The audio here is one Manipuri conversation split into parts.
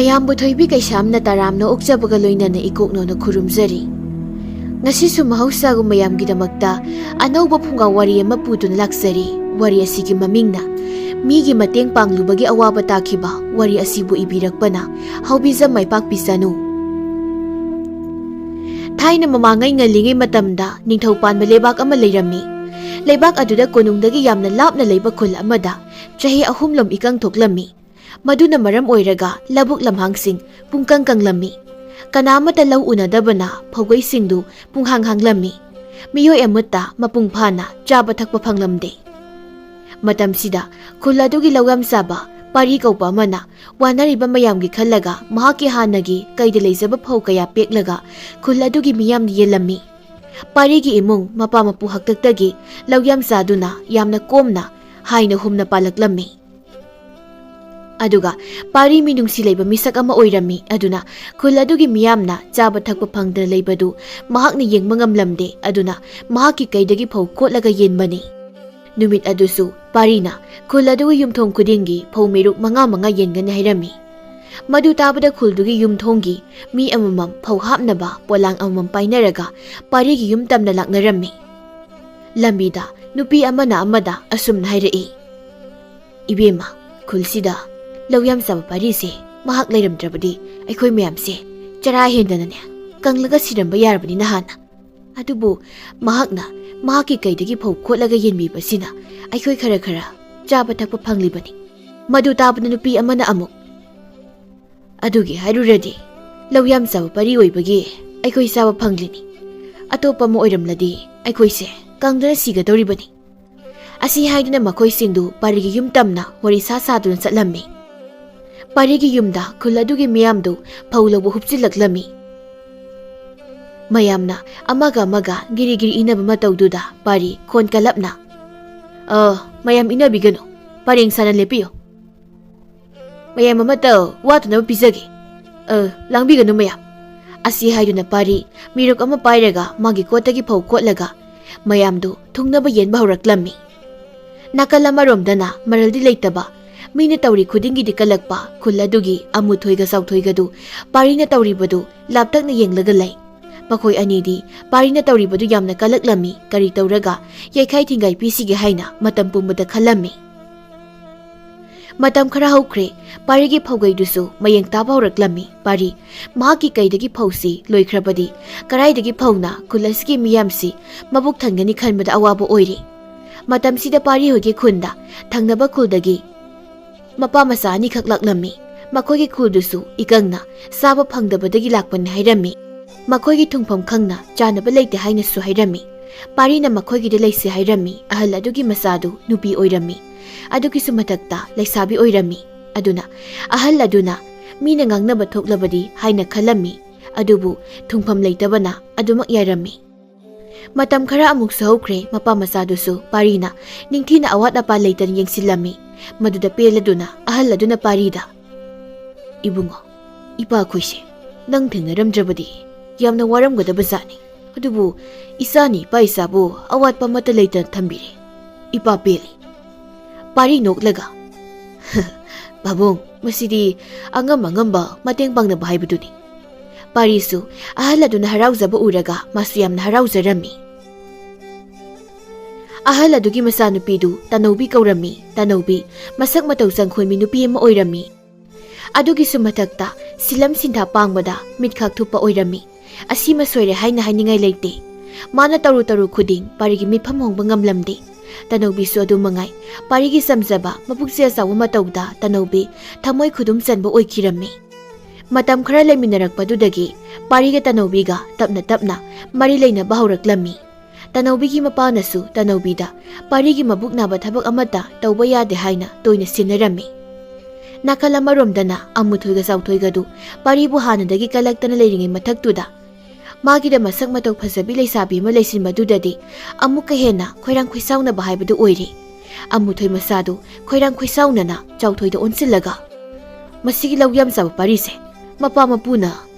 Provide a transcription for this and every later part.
ꯃꯌꯥꯝꯕꯨ ꯊꯣꯏꯕꯤ ꯀꯩꯁꯥꯝꯅ ꯇꯔꯥꯝꯅ ꯑꯣꯛꯆꯕꯒ ꯂꯣꯏꯅꯅ ꯏꯀꯣꯛꯅꯧꯅ ꯈꯨꯔꯨꯝꯖꯔꯤ꯫ ꯉꯁꯤꯁꯨ ꯃꯍꯧꯁꯥꯒꯨꯝ ꯃꯌꯥꯝꯒꯤꯗꯃꯛꯇ ꯑꯅꯧꯕ ꯐꯨꯡꯒꯥ ꯋꯥꯔꯤ ꯑꯃ ꯄꯨꯗꯨꯅ ꯂꯥꯛꯆꯔꯤ꯫ ꯋꯥꯔꯤ ꯑꯁꯤꯒꯤ ꯃꯃꯤꯡꯅ ꯃꯤꯒꯤ ꯃꯇꯦꯡ ꯄꯥꯡꯂꯨꯕꯒꯤ ꯑꯋꯥꯕ ꯇꯥꯈꯤꯕ ꯋꯥꯔꯤ ꯑꯁꯤꯕꯨ ꯏꯕꯤꯔꯛꯄꯅ ꯍꯥꯎꯕꯤꯖꯝ ꯃꯥꯏꯄꯥꯛꯄꯤ ꯆꯅꯨ꯫ ꯊꯥꯏꯅ ꯃꯃꯥꯡꯉꯩ ꯉꯜꯂꯤꯉꯩ ꯃꯇꯝꯗ ꯅꯤꯡꯊꯧ ꯄꯥꯟꯕ ꯂꯩꯕꯥꯛ ꯑꯃ ꯂꯩꯔꯝꯃꯤ꯫ ꯂꯩꯕꯥꯛ ꯑꯗꯨꯗ ꯀꯣꯅꯨꯡꯗꯒꯤ ꯌꯥꯝꯅ ꯂꯥꯞꯅ ꯂꯩꯕ ꯈꯨꯜ ꯑꯃꯗ ꯆꯍꯤ 3 ꯏꯀꯪ ꯊꯣꯛꯂꯝꯃꯤ꯫ ꯃꯗꯨꯅ ꯃꯔꯝ ꯑꯣꯏꯔꯒ ꯂꯧꯕꯨꯛ ꯂꯝꯍꯥꯡꯁꯤꯡ ꯄꯨꯡꯀꯪ ꯀꯪꯂꯝꯃꯤ꯫ ꯀꯅꯥꯃꯠꯇ ꯂꯧ ꯎꯅꯗꯕꯅ ꯐꯧꯒꯩꯁꯤꯡꯗꯨ ꯄꯨꯡꯍꯥꯡ ꯍꯥꯡꯂꯝꯃꯤ꯫ ꯃꯤꯑꯣꯏ ꯑꯃꯠꯇ ꯃꯄꯨꯡ ꯐꯥꯅ ꯆꯥꯕ ꯊꯛꯄ ꯐꯪꯂꯝꯗꯦ꯫ ꯃꯇꯝꯁꯤꯗ ꯈꯨꯜ ꯑꯗꯨꯒꯤ ꯂꯧꯌꯥꯝ ꯆꯥꯕ ꯄꯥꯔꯤ ꯀꯧꯕ ꯑꯃꯅ ꯋꯥꯅꯔꯤꯕ ꯃꯌꯥꯝꯒꯤ ꯈꯜꯂꯒ ꯃꯍꯥꯛꯀꯤ ꯍꯥꯟꯅꯒꯤ ꯀꯩꯗ ꯂꯩꯖꯕ ꯐꯧ ꯀꯌꯥ ꯄꯦꯛꯂꯒ ꯈꯨꯜ ꯑꯗꯨꯒꯤ ꯃꯤꯌꯥꯝꯅ ꯌꯦꯜꯂꯝꯃꯤ꯫ ꯄꯥꯔꯤꯒꯤ ꯏꯃꯨꯡ ꯃꯄꯥ ꯃꯄꯨ ꯍꯥꯛꯇꯛꯇꯒꯤ ꯂꯧꯌꯥꯝ ꯆꯥꯗꯨꯅ ꯌꯥꯝꯅ ꯀꯣꯝꯅ ꯍꯥꯏꯅ ꯍꯨꯝꯅ ꯄꯥꯜꯂꯛꯂꯝꯃꯤ꯫ ꯑꯗꯨꯒ ꯄꯥꯔꯤ ꯃꯤꯅꯨꯡꯁꯤ ꯂꯩꯕ ꯃꯤꯁꯛ ꯑꯃ ꯑꯣꯏꯔꯝꯃꯤ꯫ ꯑꯗꯨꯅ ꯈꯨꯜ ꯑꯗꯨꯒꯤ ꯃꯤꯌꯥꯝꯅ ꯆꯥꯕ ꯊꯛꯄ ꯐꯪꯗꯅ ꯂꯩꯕꯗꯨ ꯃꯍꯥꯛꯅ ꯌꯦꯡꯕ ꯉꯝꯂꯝꯗꯦ꯫ ꯑꯗꯨꯅ ꯃꯍꯥꯛꯀꯤ ꯀꯩꯗꯒꯤ ꯐꯧ ꯀꯣꯠꯂꯒ ꯌꯦꯟꯕꯅꯤ꯫ ꯅꯨꯃꯤꯠ ꯑꯗꯨꯁꯨ ꯄꯥꯔꯤꯅ ꯈꯨꯜ ꯑꯗꯨꯒꯤ ꯌꯨꯝꯊꯣꯡ ꯈꯨꯗꯤꯡꯒꯤ ꯐꯧ ꯃꯦꯔꯨꯛ 5 ꯌꯦꯟꯒꯅꯤ ꯍꯥꯏꯔꯝꯃꯤ꯫ ꯃꯗꯨ ꯇꯥꯕꯗ ꯈꯨꯜꯗꯨꯒꯤ ꯌꯨꯝꯊꯣꯡꯒꯤ ꯃꯤ ꯑꯃꯃꯝ ꯐꯧ ꯍꯥꯞꯅꯕ ꯄꯣꯂꯥꯡ ꯑꯃꯃꯝ ꯄꯥꯏꯅꯔꯒ ꯄꯥꯔꯤꯒꯤ ꯌꯨꯝ ꯇꯝꯅ ꯂꯥꯛꯅꯔꯝꯃꯤ꯫ ꯂꯝꯕꯤꯗ ꯅꯨꯄꯤ ꯑꯃꯅ ꯑꯃꯗ ꯑꯁꯨꯝꯅ ꯍꯥꯏꯔꯛꯏ, "ꯏꯕꯦꯝꯃ, ꯈꯨꯜꯁꯤꯗ ꯂꯧꯌꯥꯝ ꯆꯥꯕ ꯄꯥꯔꯤꯁꯦ ꯃꯍꯥꯛ ꯂꯩꯔꯝꯗ꯭ꯔꯕꯗꯤ ꯑꯩꯈꯣꯏ ꯃꯌꯥꯝꯁꯦ ꯆꯔꯥ ꯍꯦꯟꯗꯅꯅꯦ ꯀꯪꯂꯒ ꯁꯤꯔꯝꯕ ꯌꯥꯔꯕꯅꯤ ꯅꯍꯥꯟꯅ꯫ ꯑꯗꯨꯕꯨ ꯃꯍꯥꯛꯅ ꯃꯍꯥꯛꯀꯤ ꯀꯩꯗꯒꯤ ꯐꯧ ꯈꯣꯠꯂꯒ ꯌꯦꯟꯕꯤꯕꯁꯤꯅ ꯑꯩꯈꯣꯏ ꯈꯔ ꯆꯥꯕ ꯊꯛꯄ ꯐꯪꯂꯤꯕꯅꯤ"꯫ ꯃꯗꯨ ꯇꯥꯕꯗ ꯅꯨꯄꯤ ꯑꯃꯅ ꯑꯃꯨꯛ, "ꯑꯗꯨꯒꯤ ꯍꯥꯏꯔꯨꯔꯗꯤ ꯂꯧꯌꯥꯝ ꯆꯥꯕ ꯄꯥꯔꯤ ꯑꯣꯏꯕꯒꯤ ꯑꯩꯈꯣꯏ ꯆꯥꯕ ꯐꯪꯂꯤꯅꯤ꯫ ꯑꯇꯣꯞꯄ ꯑꯃ ꯑꯣꯏꯔꯝꯂꯗꯤ ꯑꯩꯈꯣꯏꯁꯦ ꯀꯪꯗꯅ ꯁꯤꯒꯗꯧꯔꯤꯕꯅꯤ"꯫ ꯑꯁꯤ ꯍꯥꯏꯗꯨꯅ ꯃꯈꯣꯏꯁꯤꯡꯗꯨ ꯄꯥꯔꯤꯒꯤ ꯌꯨꯝ ꯇꯝꯅ ꯋꯥꯔꯤ ꯁꯥꯗꯨꯅ ꯆꯠꯂꯝꯃꯤ꯫ ꯄꯥꯔꯤꯒꯤ ꯌꯨꯝꯗ ꯈꯨꯜ ꯑꯗꯨꯒꯤ ꯃꯤꯌꯥꯝꯗꯨ ꯐꯧ ꯂꯧꯕ ꯍꯨꯞꯆꯤꯜꯂꯛꯂꯝꯃꯤ꯫ ꯃꯌꯥꯝꯅ ꯑꯃꯒ ꯑꯃꯒ ꯒꯤꯔꯤ ꯒꯤꯔꯤ ꯏꯟꯅꯕ ꯃꯇꯧꯗꯨꯗ ꯄꯥꯔꯤ ꯈꯣꯟ ꯀꯜꯂꯞꯅ, "ꯃꯌꯥꯝ ꯏꯟꯅꯕꯤꯒꯅꯨ, ꯄꯔꯦꯡ ꯁꯥꯅ ꯂꯦꯞꯄꯤꯌꯨ꯫ ꯃꯌꯥꯝ ꯑꯃꯠꯇ ꯋꯥꯠꯇꯅꯕ ꯄꯤꯖꯒꯦ, ꯂꯥꯡꯕꯤꯒꯅꯨ ꯃꯌꯥꯝ"꯫ ꯑꯁꯤ ꯍꯥꯏꯗꯨꯅ ꯄꯥꯔꯤ ꯃꯤꯔꯨꯛ ꯑꯃ ꯄꯥꯏꯔꯒ ꯃꯥꯒꯤ ꯀꯣꯠꯇꯒꯤ ꯐꯧ ꯀꯣꯠꯂꯒ ꯃꯌꯥꯝꯗꯨ ꯊꯨꯡꯅꯕ ꯌꯦꯟꯕ ꯍꯧꯔꯛꯂꯝꯃꯤ꯫ ꯅꯥꯀꯜ ꯑꯃꯔꯣꯝꯗꯅ ꯃꯔꯜꯗꯤ ꯂꯩꯇꯕ, ꯃꯤꯅ ꯇꯧꯔꯤ ꯈꯨꯗꯤꯡꯒꯤꯗꯤ ꯀꯜꯂꯛꯄ ꯈꯨꯜ ꯑꯗꯨꯒꯤ ꯑꯃꯨꯊꯣꯏꯒ ꯆꯥꯎꯊꯣꯏꯒꯗꯨ ꯄꯥꯔꯤꯅ ꯇꯧꯔꯤꯕꯗꯨ ꯂꯥꯞꯇꯛꯅ ꯌꯦꯡꯂꯒ ꯂꯩ꯫ ꯃꯈꯣꯏ ꯑꯅꯤꯗꯤ ꯄꯥꯔꯤꯅ ꯇꯧꯔꯤꯕꯗꯨ ꯌꯥꯝꯅ ꯀꯜꯂꯛꯂꯝꯃꯤ꯫ ꯀꯔꯤ ꯇꯧꯔꯒ ꯌꯩꯈꯥꯏ ꯊꯤꯡꯒꯥꯏ ꯄꯤꯁꯤꯒꯦ ꯍꯥꯏꯅ ꯃꯇꯝ ꯄꯨꯝꯕꯗ ꯈꯜꯂꯝꯃꯤ꯫ ꯃꯇꯝ ꯈꯔ ꯍꯧꯈ꯭ꯔꯦ꯫ ꯄꯥꯔꯤꯒꯤ ꯐꯧꯒꯩꯗꯨꯁꯨ ꯃꯌꯦꯡ ꯇꯥꯕ ꯍꯧꯔꯛꯂꯝꯃꯤ꯫ ꯄꯥꯔꯤ ꯃꯍꯥꯛꯀꯤ ꯀꯩꯗꯒꯤ ꯐꯧꯁꯤ ꯂꯣꯏꯈ꯭ꯔꯕꯗꯤ ꯀꯔꯥꯏꯗꯒꯤ ꯐꯧꯅ ꯈꯨꯜ ꯑꯁꯤꯒꯤ ꯃꯤꯌꯥꯝꯁꯤ ꯃꯕꯨꯛ ꯊꯟꯒꯅꯤ ꯈꯟꯕꯗ ꯑꯋꯥꯕ ꯑꯣꯏꯔꯤ꯫ ꯃꯇꯝꯁꯤꯗ ꯄꯥꯔꯤ ꯍꯣꯏꯒꯤ ꯈꯨꯟꯗ ꯊꯪꯅꯕ ꯈꯨꯜꯗꯒꯤ ꯃꯄꯥ ꯃꯆꯥ 2ꯈꯛ ꯂꯥꯛꯂꯝꯃꯤ꯫ ꯃꯈꯣꯏꯒꯤ ꯈꯨꯜꯗꯨꯁꯨ ꯏꯀꯪꯅ ꯆꯥꯕ ꯐꯪꯗꯕꯗꯒꯤ ꯂꯥꯛꯄꯅꯤ ꯍꯥꯏꯔꯝꯃꯤ꯫ ꯃꯈꯣꯏꯒꯤ ꯊꯨꯡꯐꯝ ꯈꯪꯅ ꯆꯥꯅꯕ ꯂꯩꯇꯦ ꯍꯥꯏꯅꯁꯨ ꯍꯥꯏꯔꯝꯃꯤ꯫ ꯄꯥꯔꯤꯅ ꯃꯈꯣꯏꯒꯤꯗ ꯂꯩꯁꯦ ꯍꯥꯏꯔꯝꯃꯤ꯫ ꯑꯍꯜ ꯑꯗꯨꯒꯤ ꯃꯆꯥꯗꯨ ꯅꯨꯄꯤ ꯑꯣꯏꯔꯝꯃꯤ꯫ ꯑꯗꯨꯒꯤꯁꯨ ꯃꯊꯛꯇ ꯂꯩꯁꯥꯕꯤ ꯑꯣꯏꯔꯝꯃꯤ꯫ ꯑꯗꯨꯅ ꯑꯍꯜ ꯑꯗꯨꯅ ꯃꯤꯅ ꯉꯥꯡꯅꯕ ꯊꯣꯛꯂꯕꯗꯤ ꯍꯥꯏꯅ ꯈꯜꯂꯝꯃꯤ꯫ ꯑꯗꯨꯕꯨ ꯊꯨꯡꯐꯝ ꯂꯩꯇꯕꯅ ꯑꯗꯨꯃꯛ ꯌꯥꯔꯝꯃꯤ꯫ ꯃꯇꯝ ꯈꯔ ꯑꯃꯨꯛꯁꯨ ꯍꯧꯈ꯭ꯔꯦ꯫ ꯃꯄꯥ ꯃꯆꯥꯗꯨꯁꯨ ꯄꯥꯔꯤꯅ ꯅꯤꯡꯊꯤꯅ ꯑꯋꯥꯠ ꯑꯄꯥ ꯂꯩꯇꯅ ꯌꯦꯡꯁꯤꯜꯂꯝꯃꯤ꯫ ꯃꯗꯨꯗ ꯄꯦꯜꯂꯗꯨꯅ ꯑꯍꯜ ꯑꯗꯨꯅ ꯄꯥꯔꯤꯗ, "ꯏꯕꯨꯡꯉꯣ, ꯏꯄꯥꯈꯣꯏꯁꯦ ꯅꯪ ꯊꯦꯡꯅꯔꯝꯗ꯭ꯔꯕꯗꯤ ꯌꯥꯝꯅ ꯋꯥꯔꯝꯒꯗꯕ ꯖꯥꯠꯅꯤ꯫ ꯑꯗꯨꯕꯨ ꯏꯆꯥꯅꯤ ꯏꯄꯥ ꯏꯆꯥꯕꯨ ꯑꯋꯥꯠꯄ ꯑꯃꯠꯇ ꯂꯩꯇꯅ ꯊꯝꯕꯤꯔꯦ꯫ ꯏꯄꯥ ꯄꯦꯜꯂꯤ"꯫ ꯄꯥꯔꯤ ꯅꯣꯛꯂꯒ, "ꯄꯥꯕꯨꯡ, ꯃꯁꯤꯗꯤ ꯑꯉꯝꯕ ꯃꯇꯦꯡ ꯄꯥꯡꯅꯕ ꯍꯥꯏꯕꯗꯨꯅꯤ"꯫ ꯄꯥꯔꯤꯁꯨ ꯑꯍꯜ ꯑꯗꯨꯅ ꯍꯔꯥꯎꯖꯕ ꯎꯔꯒ ꯃꯥꯁꯨ ꯌꯥꯝꯅ ꯍꯔꯥꯎꯖꯔꯝꯃꯤ꯫ ꯑꯍꯜ ꯑꯗꯨꯒꯤ ꯃꯆꯥꯅꯨꯄꯤꯗꯨ ꯇꯅꯧꯕꯤ ꯀꯧꯔꯝꯃꯤ꯫ ꯇꯅꯧꯕꯤ ꯃꯁꯛ ꯃꯇꯧ ꯆꯪꯈꯣꯟꯕꯤ ꯅꯨꯄꯤ ꯑꯃ ꯑꯣꯏꯔꯝꯃꯤ꯫ ꯑꯗꯨꯒꯤꯁꯨ ꯃꯊꯛꯇ ꯁꯤꯂꯝ ꯁꯤꯟꯊꯥ ꯄꯥꯡꯕꯗ ꯃꯤꯠꯈꯥꯛ ꯊꯨꯞꯄ ꯑꯣꯏꯔꯝꯃꯤ꯫ ꯑꯁꯤꯃ ꯁꯣꯏꯔꯦ ꯍꯥꯏꯅ ꯍꯥꯏꯅꯤꯡꯉꯥꯏ ꯂꯩꯇꯦ꯫ ꯃꯥꯅ ꯇꯔꯨ ꯈꯨꯗꯤꯡ ꯄꯥꯔꯤꯒꯤ ꯃꯤꯠꯐꯝ ꯍꯣꯡꯕ ꯉꯝꯂꯝꯗꯦ꯫ ꯇꯅꯧꯕꯤꯁꯨ ꯑꯗꯨ ꯃꯉꯥꯏ꯫ ꯄꯥꯔꯤꯒꯤ ꯆꯝꯖꯕ ꯃꯄꯨꯛꯆꯦꯜ ꯆꯥꯎꯕ ꯃꯇꯧꯗ ꯇꯅꯧꯕꯤ ꯊꯃꯣꯏ ꯈꯨꯗꯨꯝ ꯆꯟꯕ ꯑꯣꯏꯈꯤꯔꯝꯃꯤ꯫ ꯃꯇꯝ ꯈꯔ ꯂꯩꯃꯤꯟꯅꯔꯛꯄꯗꯨꯗꯒꯤ ꯄꯥꯔꯤꯒ ꯇꯅꯧꯕꯤꯒ ꯇꯞꯅ ꯇꯞꯅ ꯃꯔꯤ ꯂꯩꯅꯕ ꯍꯧꯔꯛꯂꯝꯃꯤ꯫ ꯇꯅꯧꯕꯤꯒꯤ ꯃꯄꯥꯅꯁꯨ ꯇꯅꯧꯕꯤꯗ ꯄꯥꯔꯤꯒꯤ ꯃꯕꯨꯛ ꯅꯥꯕ ꯊꯕꯛ ꯑꯃꯠꯇ ꯇꯧꯕ ꯌꯥꯗꯦ ꯍꯥꯏꯅ ꯇꯣꯏꯅ ꯁꯤꯟꯅꯔꯝꯃꯤ꯫ ꯅꯥꯀꯜ ꯑꯃꯔꯣꯝꯗꯅ ꯑꯃꯨꯊꯣꯏꯒ ꯆꯥꯎꯊꯣꯏꯒꯗꯨ ꯄꯥꯔꯤꯕꯨ ꯍꯥꯟꯅꯗꯒꯤ ꯀꯜꯂꯛꯇꯅ ꯂꯩꯔꯤꯉꯩ ꯃꯊꯛꯇꯨꯗ ꯃꯥꯒꯤꯗ ꯃꯁꯛ ꯃꯇꯧ ꯐꯖꯕꯤ ꯂꯩꯁꯥꯕꯤ ꯑꯃ ꯂꯩꯁꯤꯟꯕꯗꯨꯗꯗꯤ ꯑꯃꯨꯛꯀ ꯍꯦꯟꯅ ꯈꯣꯏꯔꯥꯡ ꯈꯣꯏꯁꯥꯎꯅꯕ ꯍꯥꯏꯕꯗꯨ ꯑꯣꯏꯔꯦ꯫ ꯑꯃꯨꯊꯣꯏ ꯃꯆꯥꯗꯨ ꯈꯣꯏꯔꯥꯡ ꯈꯣꯏꯁꯥꯎꯅꯅ ꯆꯥꯎꯊꯣꯏꯗ ꯑꯣꯟꯁꯤꯜꯂꯒ, "ꯃꯁꯤꯒꯤ ꯂꯧ ꯌꯥꯝ ꯆꯥꯕ ꯄꯥꯔꯤꯁꯦ ꯃꯄꯥ ꯃꯄꯨꯅ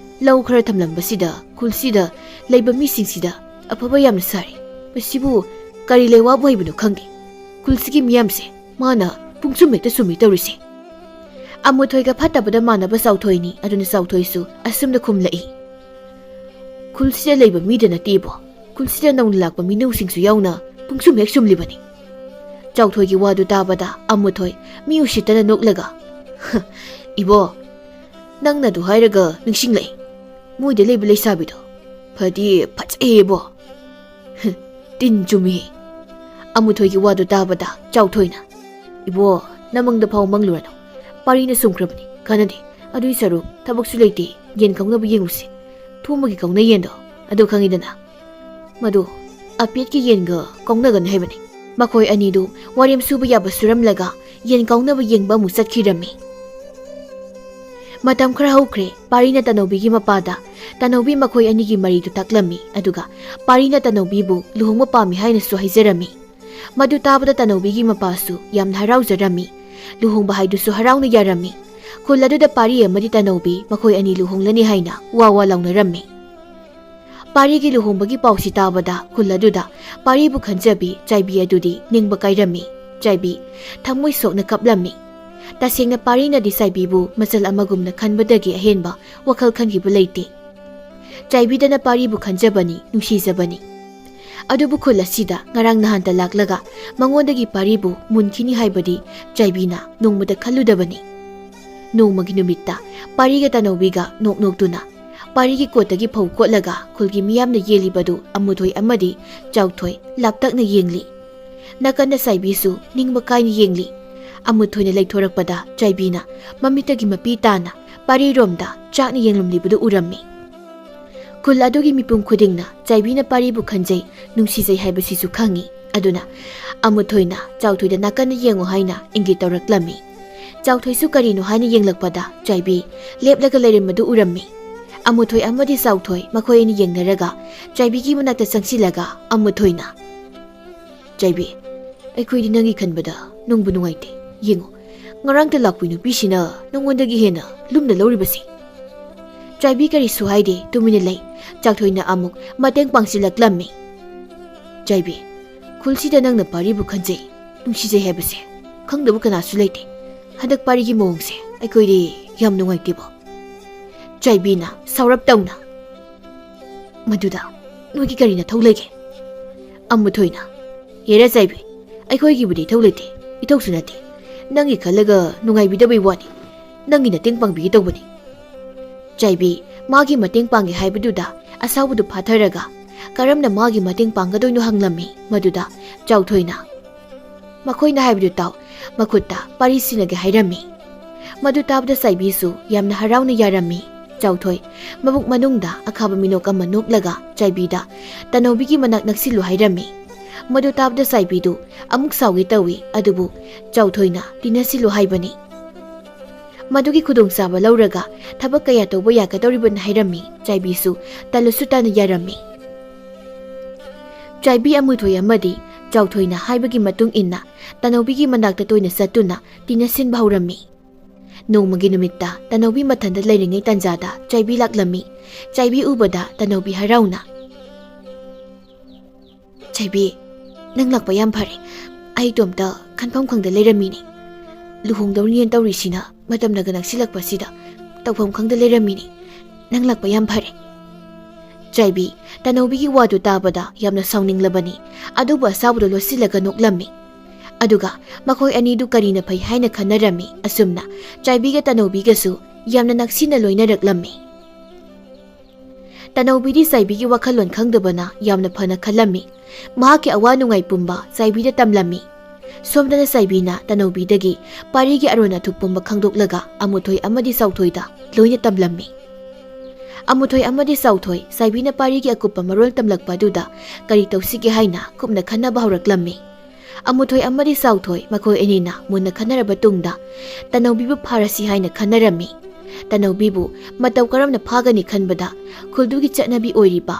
ꯂꯧ ꯈꯔ ꯊꯝꯂꯝꯕꯁꯤꯗ ꯈꯨꯜꯁꯤꯗ ꯂꯩꯕ ꯃꯤꯁꯤꯡꯁꯤꯗ ꯑꯐꯕ ꯌꯥꯝꯅ ꯁꯥꯔꯤ꯫ ꯃꯁꯤꯕꯨ ꯀꯔꯤ ꯂꯩꯋꯥꯕꯨ ꯍꯩꯕꯅꯣ ꯈꯪꯗꯦ꯫ ꯈꯨꯜꯁꯤꯒꯤ ꯃꯤꯌꯥꯝꯁꯦ ꯃꯥꯅ ꯄꯨꯡꯆꯨꯝ ꯍꯦꯛꯇ ꯆꯨꯝꯃꯤ ꯇꯧꯔꯤꯁꯦ"꯫ ꯑꯃꯨꯊꯣꯏꯒ ꯐꯠꯇꯕꯗ ꯃꯥꯟꯅꯕ ꯆꯥꯎꯊꯣꯏꯅꯤ ꯑꯗꯨꯅ ꯆꯥꯎꯊꯣꯏꯁꯨ ꯑꯁꯨꯝꯅ ꯈꯨꯝꯂꯛꯏ ꯈꯨꯜꯁꯤꯗ ꯂꯩꯕ ꯃꯤꯗ ꯅꯠꯇꯦꯕꯣ ꯈꯨꯜꯁꯤꯗ ꯅꯧꯅ ꯂꯥꯛꯄ ꯃꯤꯅꯧꯁꯤꯡꯁꯨ ꯌꯥꯎꯅ ꯄꯨꯡꯁꯨꯝ ꯍꯦꯛ ꯁꯨꯝꯂꯤꯕꯅꯤ ꯆꯥꯎꯊꯣꯏꯒꯤ ꯋꯥꯗꯨ ꯇꯥꯕꯗ ꯑꯃꯨꯊꯣꯏ ꯃꯤ ꯎꯁꯤꯠꯇꯅ ꯅꯣꯛꯂꯒ ꯏꯕꯣ ꯅꯪꯅ ꯑꯗꯨ ꯍꯥꯏꯔꯒ ꯅꯤꯡꯁꯤꯡꯂꯛꯏ ꯃꯣꯏꯗ ꯂꯩꯕ ꯂꯩꯁꯥꯕꯤꯗꯣ ꯐꯗꯤ ꯐꯖꯩꯌꯦꯕꯣ ꯇꯤꯟ ꯆꯨꯝꯃꯤ ꯑꯃꯨꯊꯣꯏꯒꯤ ꯋꯥꯗꯨ ꯇꯥꯕꯗ ꯆꯥꯎꯊꯣꯏꯅ ꯏꯕꯣ ꯅꯃꯪꯗ ꯐꯥꯎ ꯃꯪꯂꯨꯔꯅꯨ ꯄꯥꯔꯤꯅ ꯁꯨꯝꯈ꯭ꯔꯕꯅꯤ ꯀꯥꯟꯅꯗꯦ ꯑꯗꯨꯏ ꯁꯔꯨꯛ ꯊꯕꯛꯁꯨ ꯂꯩꯇꯦ ꯌꯦꯟ ꯀꯧꯅꯕ ꯌꯦꯡꯉꯨꯁꯤ ꯊꯣꯡꯕꯒꯤ ꯀꯧꯅ ꯌꯦꯟꯗꯣ ꯑꯗꯨ ꯈꯪꯉꯤꯗꯅ ꯃꯗꯨ ꯑꯄꯦꯠꯀꯤ ꯌꯦꯟꯒ ꯀꯧꯅꯒꯅꯤ ꯍꯥꯏꯕꯅꯤ ꯃꯈꯣꯏ ꯑꯅꯤꯗꯨ ꯋꯥꯔꯦꯝ ꯁꯨꯕ ꯌꯥꯕ ꯁꯨꯔꯝꯂꯒ ꯌꯦꯟ ꯀꯧꯅꯕ ꯌꯦꯡꯕ ꯑꯃꯨꯛ ꯆꯠꯈꯤꯔꯝꯃꯤ ꯃꯇꯝ ꯈꯔ ꯍꯧꯈ꯭ꯔꯦ ꯄꯥꯔꯤꯅ ꯇꯅꯧꯕꯤꯒꯤ ꯃꯄꯥꯗ ꯇꯅꯧꯕꯤ ꯃꯈꯣꯏ ꯑꯅꯤꯒꯤ ꯃꯔꯤꯗꯨ ꯇꯥꯛꯂꯝꯃꯤ ꯑꯗꯨꯒ ꯄꯥꯔꯤꯅ ꯇꯅꯧꯕꯤꯕꯨ ꯂꯨꯍꯣꯡꯕ ꯄꯥꯝꯃꯤ ꯍꯥꯏꯅꯁꯨ ꯍꯥꯏꯖꯔꯝꯃꯤ ꯃꯗꯨ ꯇꯥꯕꯗ ꯇꯅꯧꯕꯤꯒꯤ ꯃꯄꯥꯁꯨ ꯌꯥꯝꯅ ꯍꯔꯥꯎꯖꯔꯝꯃꯤ ꯂꯨꯍꯣꯡꯕ ꯍꯥꯏꯗꯨꯁꯨ ꯍꯔꯥꯎꯅ ꯌꯥꯔꯝꯃꯤ ꯈꯨꯜ ꯑꯗꯨꯗ ꯄꯥꯔꯤ ꯑꯃꯗꯤ ꯇꯅꯧꯕꯤ ꯃꯈꯣꯏ ꯑꯅꯤ ꯂꯨꯍꯣꯡꯂꯅꯤ ꯍꯥꯏꯅ ꯋꯥ ꯂꯥꯎꯅꯔꯝꯃꯤ ꯄꯥꯔꯤꯒꯤ ꯂꯨꯍꯣꯡꯕꯒꯤ ꯄꯥꯎꯁꯤ ꯇꯥꯕꯗ ꯈꯨꯜ ꯑꯗꯨꯗ ꯄꯥꯔꯤꯕꯨ ꯈꯟꯖꯕꯤ ꯆꯥꯏꯕꯤ ꯑꯗꯨꯗꯤ ꯅꯤꯡꯕ ꯀꯥꯏꯔꯝꯃꯤ ꯆꯥꯏꯕꯤ ꯊꯃꯣꯏ ꯁꯣꯛꯅ ꯀꯞꯂꯝꯃꯤ ꯇꯁꯦꯡꯅ ꯄꯥꯔꯤꯅꯗꯤ ꯆꯥꯏꯕꯤꯕꯨ ꯃꯆꯜ ꯑꯃꯒꯨꯝꯅ ꯈꯟꯕꯗꯒꯤ ꯑꯍꯦꯟꯕ ꯋꯥꯈꯜ ꯈꯟꯈꯤꯕ ꯂꯩꯇꯦ ꯆꯥꯏꯕꯤꯗꯅ ꯄꯥꯔꯤꯕꯨ ꯈꯟꯖꯕꯅꯤ ꯅꯨꯡꯁꯤꯖꯕꯅꯤ ꯑꯗꯨꯕꯨ ꯈꯨꯜ ꯑꯁꯤꯗ ꯉꯔꯥꯡ ꯅꯍꯥꯟꯇ ꯂꯥꯛꯂꯒ ꯃꯉꯣꯟꯗꯒꯤ ꯄꯥꯔꯤꯕꯨ ꯃꯨꯟꯈꯤꯅꯤ ꯍꯥꯏꯕꯗꯤ ꯆꯥꯏꯕꯤꯅ ꯅꯣꯡꯃꯗ ꯈꯜꯂꯨꯗꯕꯅꯤ ꯅꯣꯡꯃꯒꯤ ꯅꯨꯃꯤꯠꯇ ꯄꯥꯔꯤꯒ ꯇꯅꯧꯕꯤꯒ ꯅꯣꯛꯅꯣꯛꯇꯨꯅ ꯄꯥꯔꯤꯒꯤ ꯀꯣꯠꯇꯒꯤ ꯐꯧ ꯀꯣꯠꯂꯒ ꯈꯨꯜꯒꯤ ꯃꯤꯌꯥꯝꯅ ꯌꯦꯜꯂꯤꯕꯗꯨ ꯑꯃꯨꯊꯣꯏ ꯑꯃꯗꯤ ꯆꯥꯎꯊꯣꯏ ꯂꯥꯞꯇꯛꯅ ꯌꯦꯡꯂꯤ ꯅꯥꯀꯟꯗ ꯆꯥꯏꯕꯤꯁꯨ ꯅꯤꯡꯕ ꯀꯥꯏꯅ ꯌꯦꯡꯂꯤ ꯑꯃꯨꯊꯣꯏꯅ ꯂꯩꯊꯣꯔꯛꯄꯗ ꯆꯥꯏꯕꯤꯅ ꯃꯃꯤꯠꯇꯒꯤ ꯃꯄꯤ ꯇꯥꯅ ꯄꯥꯔꯤꯔꯣꯝꯗ ꯆꯥꯛꯅ ꯌꯦꯡꯂꯝꯂꯤꯕꯗꯨ ꯎꯔꯝꯃꯤ ꯈꯨꯜ ꯑꯗꯨꯒꯤ ꯃꯤꯄꯨꯝ ꯈꯨꯗꯤꯡꯅ ꯆꯥꯏꯕꯤꯅ ꯄꯥꯔꯤꯕꯨ ꯈꯟꯖꯩ ꯅꯨꯡꯁꯤꯖꯩ ꯍꯥꯏꯕꯁꯤꯁꯨ ꯈꯪꯉꯤ ꯑꯗꯨꯅ ꯑꯃꯨꯊꯣꯏꯅ ꯆꯥꯎꯊꯣꯏꯗ ꯅꯥꯀꯟꯅ ꯌꯦꯡꯉꯨ ꯍꯥꯏꯅ ꯏꯪꯒꯤꯠ ꯇꯧꯔꯛꯂꯝꯃꯤ ꯆꯥꯎꯊꯣꯏꯁꯨ ꯀꯔꯤꯅꯣ ꯍꯥꯏꯅ ꯌꯦꯡꯂꯛꯄꯗ ꯆꯥꯏꯕꯤ ꯂꯦꯞꯂꯒ ꯂꯩꯔꯝꯕꯗꯨ ꯎꯔꯝꯃꯤ ꯑꯃꯨꯊꯣꯏ ꯑꯃꯗꯤ ꯆꯥꯎꯊꯣꯏ ꯃꯈꯣꯏ ꯑꯅꯤ ꯌꯦꯡꯅꯔꯒ ꯆꯥꯏꯕꯤꯒꯤ ꯃꯅꯥꯛꯇ ꯆꯪꯁꯤꯜꯂꯒ ꯑꯃꯨꯊꯣꯏꯅ ꯆꯥꯏꯕꯤ ꯑꯩꯈꯣꯏꯗꯤ ꯅꯪꯒꯤ ꯈꯟꯕꯗ ꯅꯨꯡꯕꯨ ꯅꯨꯡꯉꯥꯏꯇꯦ ꯌꯦꯡꯉꯨ ꯉꯔꯥꯡꯇ ꯂꯥꯛꯄꯤ ꯅꯨꯄꯤꯁꯤꯅ ꯅꯪꯉꯣꯟꯗꯒꯤ ꯍꯦꯟꯅ ꯂꯨꯝꯅ ꯂꯧꯔꯤꯕꯁꯤ ꯆꯥꯏꯕꯤ ꯀꯔꯤꯁꯨ ꯍꯥꯏꯗꯦ ꯇꯨꯃꯤꯟꯅ ꯂꯩ ꯆꯥꯎꯊꯣꯏꯅ ꯑꯃꯨꯛ ꯃꯇꯦꯡ ꯄꯥꯡꯁꯤꯜꯂꯛꯂꯝꯃꯤ ꯆꯥꯏꯕꯤ ꯈꯨꯜꯁꯤꯗ ꯅꯪꯅ ꯄꯥꯔꯤꯕꯨ ꯈꯟꯖꯩ ꯅꯨꯡꯁꯤꯖꯩ ꯍꯥꯏꯕꯁꯦ ꯈꯪꯗꯕ ꯀꯅꯥꯁꯨ ꯂꯩꯇꯦ ꯍꯟꯗꯛ ꯄꯥꯔꯤꯒꯤ ꯃꯑꯣꯡꯁꯦ ꯑꯩꯈꯣꯏꯗꯤ ꯌꯥꯝ ꯅꯨꯡꯉꯥꯏꯇꯦꯕꯣ ꯆꯥꯏꯕꯤꯅ ꯁꯥꯎꯔꯞ ꯇꯧꯅ ꯃꯗꯨꯗ ꯅꯣꯏꯒꯤ ꯀꯔꯤ ꯅꯊꯧ ꯂꯩꯒꯦ ꯑꯃꯨꯊꯣꯏꯅ ꯌꯦꯔ ꯆꯥꯏꯕꯤ ꯑꯩꯈꯣꯏꯒꯤꯕꯨꯗꯤ ꯏꯊꯧ ꯂꯩꯇꯦ ꯏꯊꯧꯁꯨ ꯅꯠꯇꯦ ꯅꯪꯒꯤ ꯈꯜꯂꯒ ꯅꯨꯡꯉꯥꯏꯕꯤꯗꯕꯩ ꯋꯥꯅꯤ ꯅꯪꯒꯤ ꯃꯇꯦꯡ ꯄꯥꯡꯕꯤꯒꯦ ꯇꯧꯕꯅꯤ ꯆꯥꯏꯕꯤ ꯃꯥꯒꯤ ꯃꯇꯦꯡ ꯄꯥꯡꯒꯦ ꯍꯥꯏꯕꯗꯨꯗ ꯑꯁꯥꯎꯕꯗꯨ ꯐꯥꯊꯔꯒ ꯀꯔꯝꯅ ꯃꯥꯒꯤ ꯃꯇꯦꯡ ꯄꯥꯡꯒꯗꯣꯏꯅꯣ ꯍꯪꯂꯝꯃꯤ ꯃꯗꯨꯗ ꯆꯥꯎꯊꯣꯏꯅ ꯃꯈꯣꯏꯅ ꯍꯥꯏꯕꯗꯨ ꯇꯥꯎ ꯃꯈꯨꯠꯇ ꯄꯥꯔꯤ ꯁꯤꯟꯅꯒꯦ ꯍꯥꯏꯔꯝꯃꯤ ꯃꯗꯨ ꯇꯥꯕꯗ ꯆꯥꯏꯕꯤꯁꯨ ꯌꯥꯝꯅ ꯍꯔꯥꯎꯅ ꯌꯥꯔꯝꯃꯤ ꯆꯥꯎꯊꯣꯏ ꯃꯕꯨꯛ ꯃꯅꯨꯡꯗ ꯑꯈꯥꯕ ꯃꯤꯅꯣꯛ ꯑꯃ ꯅꯣꯛꯂꯒ ꯆꯥꯏꯕꯤꯗ ꯇꯅꯧꯕꯤꯒꯤ ꯃꯅꯥꯛ ꯅꯛꯁꯤꯜꯂꯨ ꯍꯥꯏꯔꯝꯃꯤ ꯃꯗꯨ ꯇꯥꯕꯗ ꯆꯥꯏꯕꯤꯗꯨ ꯑꯃꯨꯛ ꯁꯥꯎꯒꯦ ꯇꯧꯏ ꯑꯗꯨꯕꯨ ꯆꯥꯎꯊꯣꯏꯅ ꯇꯤꯟꯅꯁꯤꯜꯂꯨ ꯍꯥꯏꯕꯅꯤ ꯃꯗꯨꯒꯤ ꯈꯨꯗꯣꯡꯆꯥꯕ ꯂꯧꯔꯒ ꯊꯕꯛ ꯀꯌꯥ ꯇꯧꯕ ꯌꯥꯒꯗꯧꯔꯤꯕꯅ ꯍꯥꯏꯔꯝꯃꯤ ꯆꯥꯏꯕꯤꯁꯨ ꯇꯜꯂꯁꯨ ꯇꯥꯅ ꯌꯥꯔꯝꯃꯤ ꯆꯥꯏꯕꯤ ꯑꯃꯨꯊꯣꯏ ꯑꯃꯗꯤ ꯆꯥꯎꯊꯣꯏꯅ ꯍꯥꯏꯕꯒꯤ ꯃꯇꯨꯡ ꯏꯟꯅ ꯇꯅꯧꯕꯤꯒꯤ ꯃꯅꯥꯛꯇ ꯇꯣꯏꯅ ꯆꯠꯇꯨꯅ ꯇꯤꯟꯅꯁꯤꯟꯕ ꯍꯧꯔꯝꯃꯤ ꯅꯣꯡꯃꯒꯤ ꯅꯨꯃꯤꯠꯇ ꯇꯅꯧꯕꯤ ꯃꯊꯟꯗ ꯂꯩꯔꯤꯉꯩ ꯇꯥꯟꯖꯥꯗ ꯆꯥꯏꯕꯤ ꯂꯥꯛꯂꯝꯃꯤ ꯆꯥꯏꯕꯤ ꯎꯕꯗ ꯇꯅꯧꯕꯤ ꯍꯔꯥꯎꯅ ꯆꯥꯏꯕꯤ ꯅꯪ ꯂꯥꯛꯄ ꯌꯥꯝ ꯐꯔꯦ ꯑꯩ ꯏꯇꯣꯝꯇ ꯈꯟꯐꯝ ꯈꯪꯗ ꯂꯩꯔꯝꯃꯤꯅꯤ ꯂꯨꯍꯣꯡꯗꯧꯔꯤꯅꯦ ꯇꯧꯔꯤꯁꯤꯅ ꯃꯇꯝꯅꯒ ꯅꯛꯁꯤꯜꯂꯛꯄꯁꯤꯗ ꯇꯧꯐꯝ ꯈꯪꯗ ꯂꯩꯔꯝꯃꯤꯅꯤ ꯅꯪ ꯂꯥꯛꯄ ꯌꯥꯝ ꯐꯔꯦ ꯆꯥꯏꯕꯤ ꯇꯅꯧꯕꯤꯒꯤ ꯋꯥꯗꯨ ꯇꯥꯕꯗ ꯌꯥꯝꯅ ꯁꯥꯎꯅꯤꯡꯂꯕꯅꯤ ꯑꯗꯨꯕꯨ ꯑꯁꯥꯎꯕꯗꯨ ꯂꯣꯠꯁꯤꯜꯂꯒ ꯅꯣꯛꯂꯝꯃꯤ ꯑꯗꯨꯒ ꯃꯈꯣꯏ ꯑꯅꯤꯗꯨ ꯀꯔꯤꯅ ꯐꯩ ꯍꯥꯏꯅ ꯈꯟꯅꯔꯝꯃꯤ ꯑꯁꯨꯝꯅ ꯆꯥꯏꯕꯤꯒ ꯇꯅꯧꯕꯤꯒꯁꯨ ꯌꯥꯝꯅ ꯅꯛꯁꯤꯟꯅ ꯂꯣꯏꯅꯔꯛꯂꯝꯃꯤ ꯇꯅꯧꯕꯤꯗꯤ ꯆꯥꯏꯕꯤꯒꯤ ꯋꯥꯈꯜꯂꯣꯟ ꯈꯪꯗꯕꯅ ꯌꯥꯝꯅ ꯐꯅ ꯈꯜꯂꯝꯃꯤ ꯃꯍꯥꯛꯀꯤ ꯑꯋꯥ ꯅꯨꯡꯉꯥꯏ ꯄꯨꯝꯕ ꯆꯥꯏꯕꯤꯗ ꯇꯝꯂꯝꯃꯤ ꯁꯣꯝꯗꯅ ꯆꯥꯏꯕꯤꯅ ꯇꯅꯧꯕꯤꯗꯒꯤ ꯄꯥꯔꯤꯒꯤ ꯑꯔꯣꯟ ꯑꯊꯨꯞ ꯄꯨꯝꯕ ꯈꯪꯗꯣꯛꯂꯒ ꯑꯃꯨꯊꯣꯏ ꯑꯃꯗꯤ ꯆꯥꯎꯊꯣꯏꯗ ꯂꯣꯏꯅ ꯇꯝꯂꯝꯃꯤ ꯑꯃꯨꯊꯣꯏ ꯑꯃꯗꯤ ꯆꯥꯎꯊꯣꯏ ꯆꯥꯏꯕꯤꯅ ꯄꯥꯔꯤꯒꯤ ꯑꯀꯨꯞꯄ ꯃꯔꯣꯜ ꯇꯝꯂꯛꯄ ꯑꯗꯨꯗ ꯀꯔꯤ ꯇꯧꯁꯤꯒꯦ ꯍꯥꯏꯅ ꯀꯨꯞꯅ ꯈꯟꯅꯕ ꯍꯧꯔꯛꯂꯝꯃꯤ ꯑꯃꯨꯊꯣꯏ ꯑꯃꯗꯤ ꯆꯥꯎꯊꯣꯏ ꯃꯈꯣꯏ ꯑꯅꯤꯅ ꯃꯨꯟꯅ ꯈꯟꯅꯔꯕ ꯇꯨꯡꯗ ꯇꯅꯧꯕꯤꯕꯨ ꯐꯥꯔꯁꯤ ꯍꯥꯏꯅ ꯈꯟꯅꯔꯝꯃꯤ ꯇꯅꯧꯕꯤꯕꯨ ꯃꯇꯧ ꯀꯔꯝꯅ ꯐꯥꯒꯅꯤ ꯈꯟꯕꯗ ꯈꯨꯜꯗꯨꯒꯤ ꯆꯠꯅꯕꯤ ꯑꯣꯏꯔꯤꯕ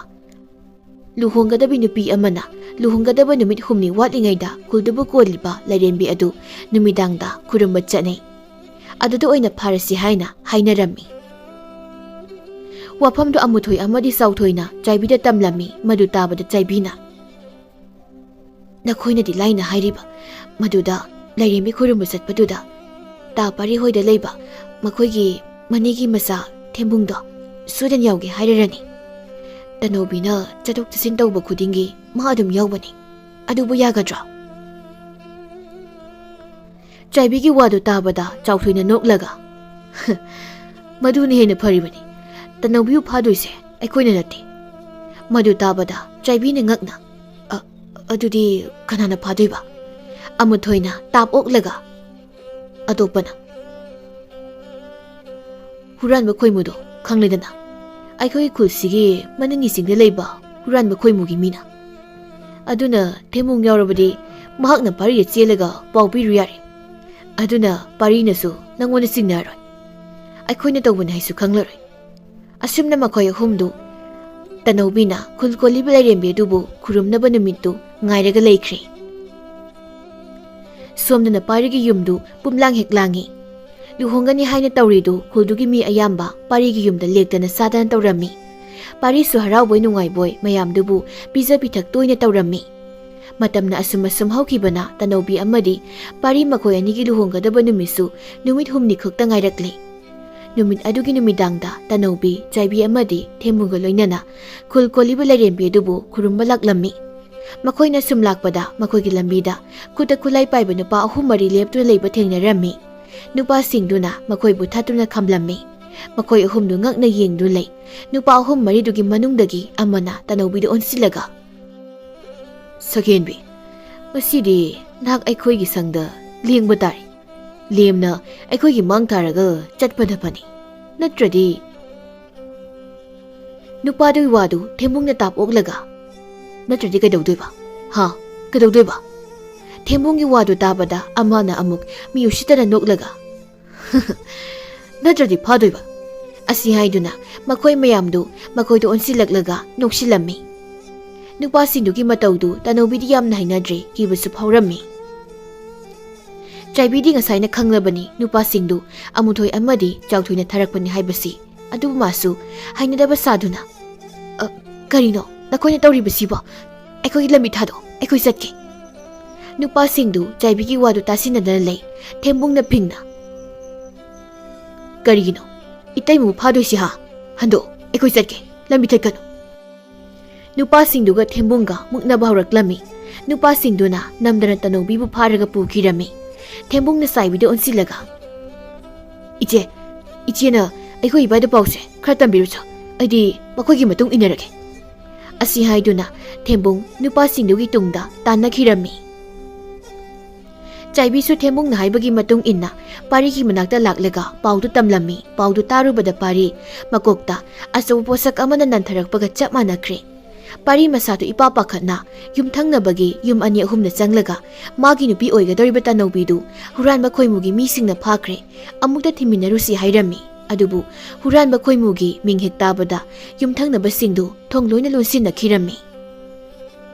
ꯂꯨꯍꯣꯡꯒꯗꯕꯤ ꯅꯨꯄꯤ ꯑꯃꯅ ꯂꯨꯍꯣꯡꯒꯗꯕ ꯅꯨꯃꯤꯠ ꯍꯨꯝꯅꯤ ꯋꯥꯠꯂꯤꯉꯩꯗ ꯈꯨꯜꯗꯨꯕꯨ ꯀꯣꯜꯂꯤꯕ ꯂꯩꯔꯦꯝꯕꯤ ꯑꯗꯨ ꯅꯨꯃꯤꯗꯥꯡꯗ ꯈꯨꯔꯨꯝꯕ ꯆꯠꯅꯩ ꯑꯗꯨꯗ ꯑꯣꯏꯅ ꯐꯥꯔꯁꯤ ꯍꯥꯏꯅ ꯍꯥꯏꯅꯔꯝꯃꯤ ꯋꯥꯐꯝꯗꯨ ꯑꯃꯨꯊꯣꯏ ꯑꯃꯗꯤ ꯆꯥꯎꯊꯣꯏꯅ ꯆꯥꯏꯕꯤꯗ ꯇꯝꯂꯝꯃꯤ ꯃꯗꯨ ꯇꯥꯕꯗ ꯆꯥꯏꯕꯤꯅ ꯅꯈꯣꯏꯅꯗꯤ ꯂꯥꯏꯅ ꯍꯥꯏꯔꯤꯕ ꯃꯗꯨꯗ ꯂꯩꯔꯦꯝꯕꯤ ꯈꯨꯔꯨꯝꯕ ꯆꯠꯄꯗꯨꯗ ꯇꯥ ꯄꯥꯔꯤ ꯍꯣꯏꯗ ꯂꯩꯕ ꯃꯈꯣꯏꯒꯤ ꯃꯅꯤꯒꯤ ꯃꯆꯥ ꯊꯦꯝꯕꯨꯡꯗꯣ ꯁꯣꯏꯗꯅ ꯌꯥꯎꯒꯦ ꯍꯥꯏꯔꯔꯅꯤ꯫ ꯇꯅꯧꯕꯤꯅ ꯆꯠꯊꯣꯛ ꯆꯠꯁꯤꯟ ꯇꯧꯕ ꯈꯨꯗꯤꯡꯒꯤ ꯃꯥ ꯑꯗꯨꯝ ꯌꯥꯎꯕꯅꯤ꯫ ꯑꯗꯨꯕꯨ ꯌꯥꯒꯗ꯭ꯔꯥ? ꯆꯥꯏꯕꯤꯒꯤ ꯋꯥꯗꯨ ꯇꯥꯕꯗ ꯆꯥꯎꯊꯣꯏꯅ ꯅꯣꯛꯂꯒ ꯃꯗꯨꯅ ꯍꯦꯟꯅ ꯐꯔꯤꯕꯅꯤ꯫ ꯇꯅꯧꯕꯤꯕꯨ ꯐꯥꯗꯣꯏꯁꯦ ꯑꯩꯈꯣꯏꯅ ꯅꯠꯇꯦ꯫ ꯃꯗꯨ ꯇꯥꯕꯗ ꯆꯥꯏꯕꯤꯅ ꯉꯛꯅ ꯑꯗꯨꯗꯤ ꯀꯅꯥꯅ ꯐꯥꯗꯣꯏꯕ? ꯑꯃꯨꯊꯣꯏꯅ ꯇꯥꯞ ꯑꯣꯛꯂꯒ ꯑꯇꯣꯞꯄꯅ ꯍꯨꯔꯥꯟꯕ ꯈꯣꯏꯃꯨꯗꯣ ꯈꯪꯂꯦꯗꯅ, ꯑꯩꯈꯣꯏꯒꯤ ꯈꯨꯜꯁꯤꯒꯤ ꯃꯅꯤꯡꯒꯤꯁꯤꯡꯗ ꯂꯩꯕ ꯍꯨꯔꯥꯟꯕ ꯈꯣꯏꯃꯨꯒꯤ ꯃꯤꯅ꯫ ꯑꯗꯨꯅ ꯊꯦꯝꯕꯨꯡ ꯌꯥꯎꯔꯕꯗꯤ ꯃꯍꯥꯛꯅ ꯄꯥꯔꯤꯗ ꯆꯦꯜꯂꯒ ꯄꯥꯎ ꯄꯤꯔꯨ ꯌꯥꯔꯦ꯫ ꯑꯗꯨꯅ ꯄꯥꯔꯤꯅꯁꯨ ꯅꯪꯉꯣꯟꯗ ꯆꯤꯡꯅꯔꯣꯏ, ꯑꯩꯈꯣꯏꯅ ꯇꯧꯕꯅꯤ ꯍꯥꯏꯁꯨ ꯈꯪꯂꯔꯣꯏ꯫ ꯑꯁꯨꯝꯅ ꯃꯈꯣꯏ ꯑꯍꯨꯝꯗꯨ ꯇꯅꯧꯕꯤꯅ ꯈꯨꯜ ꯀꯣꯜꯂꯤꯕ ꯂꯥꯏꯔꯦꯝꯕꯤ ꯑꯗꯨꯕꯨ ꯈꯨꯔꯨꯝꯅꯕ ꯅꯨꯃꯤꯠꯇꯨ ꯉꯥꯏꯔꯒ ꯂꯩꯈ꯭ꯔꯦ꯫ ꯁꯣꯝꯗꯅ ꯄꯥꯔꯤꯒꯤ ꯌꯨꯝꯗꯨ ꯄꯨꯝꯂꯥꯡ ꯍꯦꯛ ꯂꯥꯡꯉꯤ꯫ ꯂꯨꯍꯣꯡꯒꯅꯤ ꯍꯥꯏꯅ ꯇꯧꯔꯤꯗꯨ ꯈꯨꯜꯗꯨꯒꯤ ꯃꯤ ꯑꯌꯥꯝꯕ ꯄꯥꯔꯤꯒꯤ ꯌꯨꯝꯗ ꯂꯦꯛꯇꯅ ꯆꯥꯗꯅ ꯇꯧꯔꯝꯃꯤ꯫ ꯄꯥꯔꯤꯁꯨ ꯍꯔꯥꯎꯕꯣꯏ ꯅꯨꯡꯉꯥꯏꯕꯣꯏ ꯃꯌꯥꯝꯗꯨꯕꯨ ꯄꯤꯖ ꯄꯤꯊꯛ ꯇꯣꯏꯅ ꯇꯧꯔꯝꯃꯤ꯫ ꯃꯇꯝꯅ ꯑꯁꯨꯝ ꯍꯧꯈꯤꯕꯅ ꯇꯅꯧꯕꯤ ꯑꯃꯗꯤ ꯄꯥꯔꯤ ꯃꯈꯣꯏ ꯑꯅꯤꯒꯤ ꯂꯨꯍꯣꯡꯒꯗꯕ ꯅꯨꯃꯤꯠꯁꯨ ꯅꯨꯃꯤꯠ ꯍꯨꯝꯅꯤ ꯈꯛꯇ ꯉꯥꯏꯔꯛꯂꯦ꯫ ꯅꯨꯃꯤꯠ ꯑꯗꯨꯒꯤ ꯅꯨꯃꯤꯗꯥꯡꯗ ꯇꯅꯧꯕꯤ, ꯆꯥꯏꯕꯤ ꯑꯃꯗꯤ ꯊꯦꯝꯕꯨꯡꯒ ꯂꯣꯏꯅꯅ ꯈꯨꯜ ꯀꯣꯜꯂꯤꯕ ꯂꯥꯏꯔꯦꯝꯕꯤ ꯑꯗꯨꯕꯨ ꯈꯨꯔꯨꯝꯕ ꯂꯥꯛꯂꯝꯃꯤ꯫ ꯃꯈꯣꯏꯅ ꯁꯨꯝ ꯂꯥꯛꯄꯗ ꯃꯈꯣꯏꯒꯤ ꯂꯝꯕꯤꯗ ꯈꯨꯠꯇ ꯈꯨꯠꯂꯥꯏ ꯄꯥꯏꯕ ꯅꯨꯄꯥ 3-4 ꯂꯦꯞꯇꯨꯅ ꯂꯩꯕ ꯊꯦꯡꯅꯔꯝꯃꯤ꯫ ꯅꯨꯄꯥꯁꯤꯡꯗꯨꯅ ꯃꯈꯣꯏꯕꯨ ꯊꯠꯇꯨꯅ ꯈꯝꯂꯝꯃꯤ꯫ ꯃꯈꯣꯏ ꯑꯍꯨꯝꯗꯨ ꯉꯛꯅ ꯌꯦꯡꯗꯨꯅ ꯂꯩ꯫ ꯅꯨꯄꯥ 3-4ꯗꯨꯒꯤ ꯃꯅꯨꯡꯗꯒꯤ ꯑꯃꯅ ꯇꯅꯧꯕꯤꯗ ꯑꯣꯟꯁꯤꯜꯂꯒ ꯁꯈꯦꯟꯕꯤ, ꯉꯁꯤꯗꯤ ꯅꯍꯥꯛ ꯑꯩꯈꯣꯏꯒꯤ ꯁꯪꯗ ꯂꯦꯡꯕ ꯇꯥꯔꯦ꯫ ꯂꯦꯝꯅ ꯑꯩꯈꯣꯏꯒꯤ ꯃꯥꯡ ꯊꯥꯔꯒ ꯆꯠꯄꯅ ꯐꯅꯤ, ꯅꯠꯇ꯭ꯔꯗꯤ꯫ ꯅꯨꯄꯥꯗꯨꯒꯤ ꯋꯥꯗꯨ ꯊꯦꯝꯕꯨꯡꯅ ꯇꯥꯞ ꯑꯣꯛꯂꯒ ꯅꯠꯇ꯭ꯔꯗꯤ ꯀꯩꯗꯧꯗꯣꯏꯕ? ꯀꯩꯗꯧꯗꯣꯏꯕ? ꯊꯦꯝꯕꯨꯡꯒꯤ ꯋꯥꯗꯨ ꯇꯥꯕꯗ ꯑꯃꯅ ꯑꯃꯨꯛ ꯃꯤ ꯎꯁꯤꯠꯇꯅ ꯅꯣꯛꯂꯒ ꯅꯠꯇ꯭ꯔꯗꯤ ꯐꯥꯗꯣꯏꯕ꯫ ꯑꯁꯤ ꯍꯥꯏꯗꯨꯅ ꯃꯈꯣꯏ ꯃꯌꯥꯝꯗꯨ ꯃꯈꯣꯏꯗ ꯑꯣꯟꯁꯤꯜꯂꯛꯂꯒ ꯅꯣꯛꯁꯤꯜꯂꯝꯃꯤ꯫ ꯅꯨꯄꯥꯁꯤꯡꯗꯨꯒꯤ ꯃꯇꯧꯗꯨ ꯇꯅꯧꯕꯤꯗꯤ ꯌꯥꯝꯅ ꯍꯩꯅꯗ꯭ꯔꯦ, ꯀꯤꯕꯁꯨ ꯐꯥꯎꯔꯝꯃꯤ꯫ ꯆꯥꯏꯕꯤꯗꯤ ꯉꯁꯥꯏꯅ ꯈꯪꯂꯕꯅꯤ ꯅꯨꯄꯥꯁꯤꯡꯗꯨ ꯑꯃꯨꯊꯣꯏ ꯑꯃꯗꯤ ꯆꯥꯎꯊꯣꯏꯅ ꯊꯥꯔꯛꯄꯅꯤ ꯍꯥꯏꯕꯁꯤ꯫ ꯑꯗꯨꯕꯨ ꯃꯥꯁꯨ ꯍꯩꯅꯗꯕ ꯁꯥꯗꯨꯅ ꯀꯔꯤꯅꯣ ꯅꯈꯣꯏꯅ ꯇꯧꯔꯤꯕꯁꯤꯕꯣ? ꯑꯩꯈꯣꯏꯒꯤ ꯂꯝꯕꯤ ꯊꯥꯗꯣꯛ, ꯑꯩꯈꯣꯏ ꯆꯠꯀꯦ꯫ ꯅꯨꯄꯥꯁꯤꯡꯗꯨ ꯆꯥꯏꯕꯤꯒꯤ ꯋꯥꯗꯨ ꯇꯥꯁꯤꯟꯅꯗꯅ ꯂꯩ꯫ ꯊꯦꯝꯕꯨꯡꯅ ꯐꯤꯡꯅ ꯀꯔꯤꯒꯤꯅꯣ ꯏꯇꯩꯃꯕꯨ ꯐꯥꯗꯣꯏꯁꯤ? ꯍꯟꯗꯣꯛ, ꯑꯩꯈꯣꯏ ꯆꯠꯀꯦ, ꯂꯝꯕꯤ ꯊꯠꯀꯅꯨ꯫ ꯅꯨꯄꯥꯁꯤꯡꯗꯨꯒ ꯊꯦꯝꯕꯨꯡꯒ ꯃꯨꯛꯅꯕ ꯍꯧꯔꯛꯂꯝꯃꯤ꯫ ꯅꯨꯄꯥꯁꯤꯡꯗꯨꯅ ꯅꯝꯗꯅ ꯇꯅꯧꯕꯤꯕꯨ ꯐꯥꯔꯒ ꯄꯨꯈꯤꯔꯝꯃꯤ꯫ ꯊꯦꯝꯕꯨꯡꯅ ꯆꯥꯏꯕꯤꯗ ꯑꯣꯟꯁꯤꯜꯂꯒ ꯏꯆꯦꯅ ꯑꯩꯈꯣꯏ ꯏꯕꯥꯏꯗ ꯄꯥꯎꯁꯦ ꯈꯔ ꯇꯝꯕꯤꯔꯨꯆꯣ, ꯑꯩꯗꯤ ꯃꯈꯣꯏꯒꯤ ꯃꯇꯨꯡ ꯏꯟꯅꯔꯒꯦ꯫ ꯑꯁꯤ ꯍꯥꯏꯗꯨꯅ ꯊꯦꯝꯕꯨꯡ ꯅꯨꯄꯥꯁꯤꯡꯗꯨꯒꯤ ꯇꯨꯡꯗ ꯇꯥꯟꯅꯈꯤꯔꯝꯃꯤ꯫ ꯆꯥꯏꯕꯤꯁꯨ ꯊꯦꯝꯕꯨꯡꯅ ꯍꯥꯏꯕꯒꯤ ꯃꯇꯨꯡ ꯏꯟꯅ ꯄꯥꯔꯤꯒꯤ ꯃꯅꯥꯛꯇ ꯂꯥꯛꯂꯒ ꯄꯥꯎꯗꯨ ꯇꯝꯂꯝꯃꯤ꯫ ꯄꯥꯎꯗꯨ ꯇꯥꯔꯨꯕꯗ ꯄꯥꯔꯤ ꯃꯀꯣꯛꯇ ꯑꯆꯧꯕ ꯄꯣꯠꯁꯛ ꯑꯃꯅ ꯅꯟꯊꯔꯛꯄꯒ ꯆꯞ ꯃꯥꯟꯅꯈ꯭ꯔꯦ꯫ ꯄꯥꯔꯤ ꯃꯁꯥꯗꯨ ꯏꯄꯥ ꯄꯥꯈꯠꯅ ꯌꯨꯝꯊꯪꯅꯕꯒꯤ ꯌꯨꯝ 2-3ꯗ ꯆꯪꯂꯒ ꯃꯥꯒꯤ ꯅꯨꯄꯤ ꯑꯣꯏꯒꯗꯧꯔꯤꯕ ꯇꯅꯧꯕꯤꯗꯨ ꯍꯨꯔꯥꯟꯕ ꯈꯣꯏꯃꯨꯒꯤ ꯃꯤꯁꯤꯡꯅ ꯐꯥꯈ꯭ꯔꯦ, ꯑꯃꯨꯛꯇ ꯊꯤꯃꯤꯟꯅꯔꯨꯁꯤ ꯍꯥꯏꯔꯝꯃꯤ꯫ ꯑꯗꯨꯕꯨ ꯍꯨꯔꯥꯟꯕ ꯈꯣꯏꯃꯨꯒꯤ ꯃꯤꯡ ꯍꯦꯛ ꯇꯥꯕꯗ ꯌꯨꯝꯊꯪꯅꯕꯁꯤꯡꯗꯨ ꯊꯣꯡ ꯂꯣꯏꯅ ꯂꯣꯟꯁꯤꯟꯅꯈꯤꯔꯝꯃꯤ꯫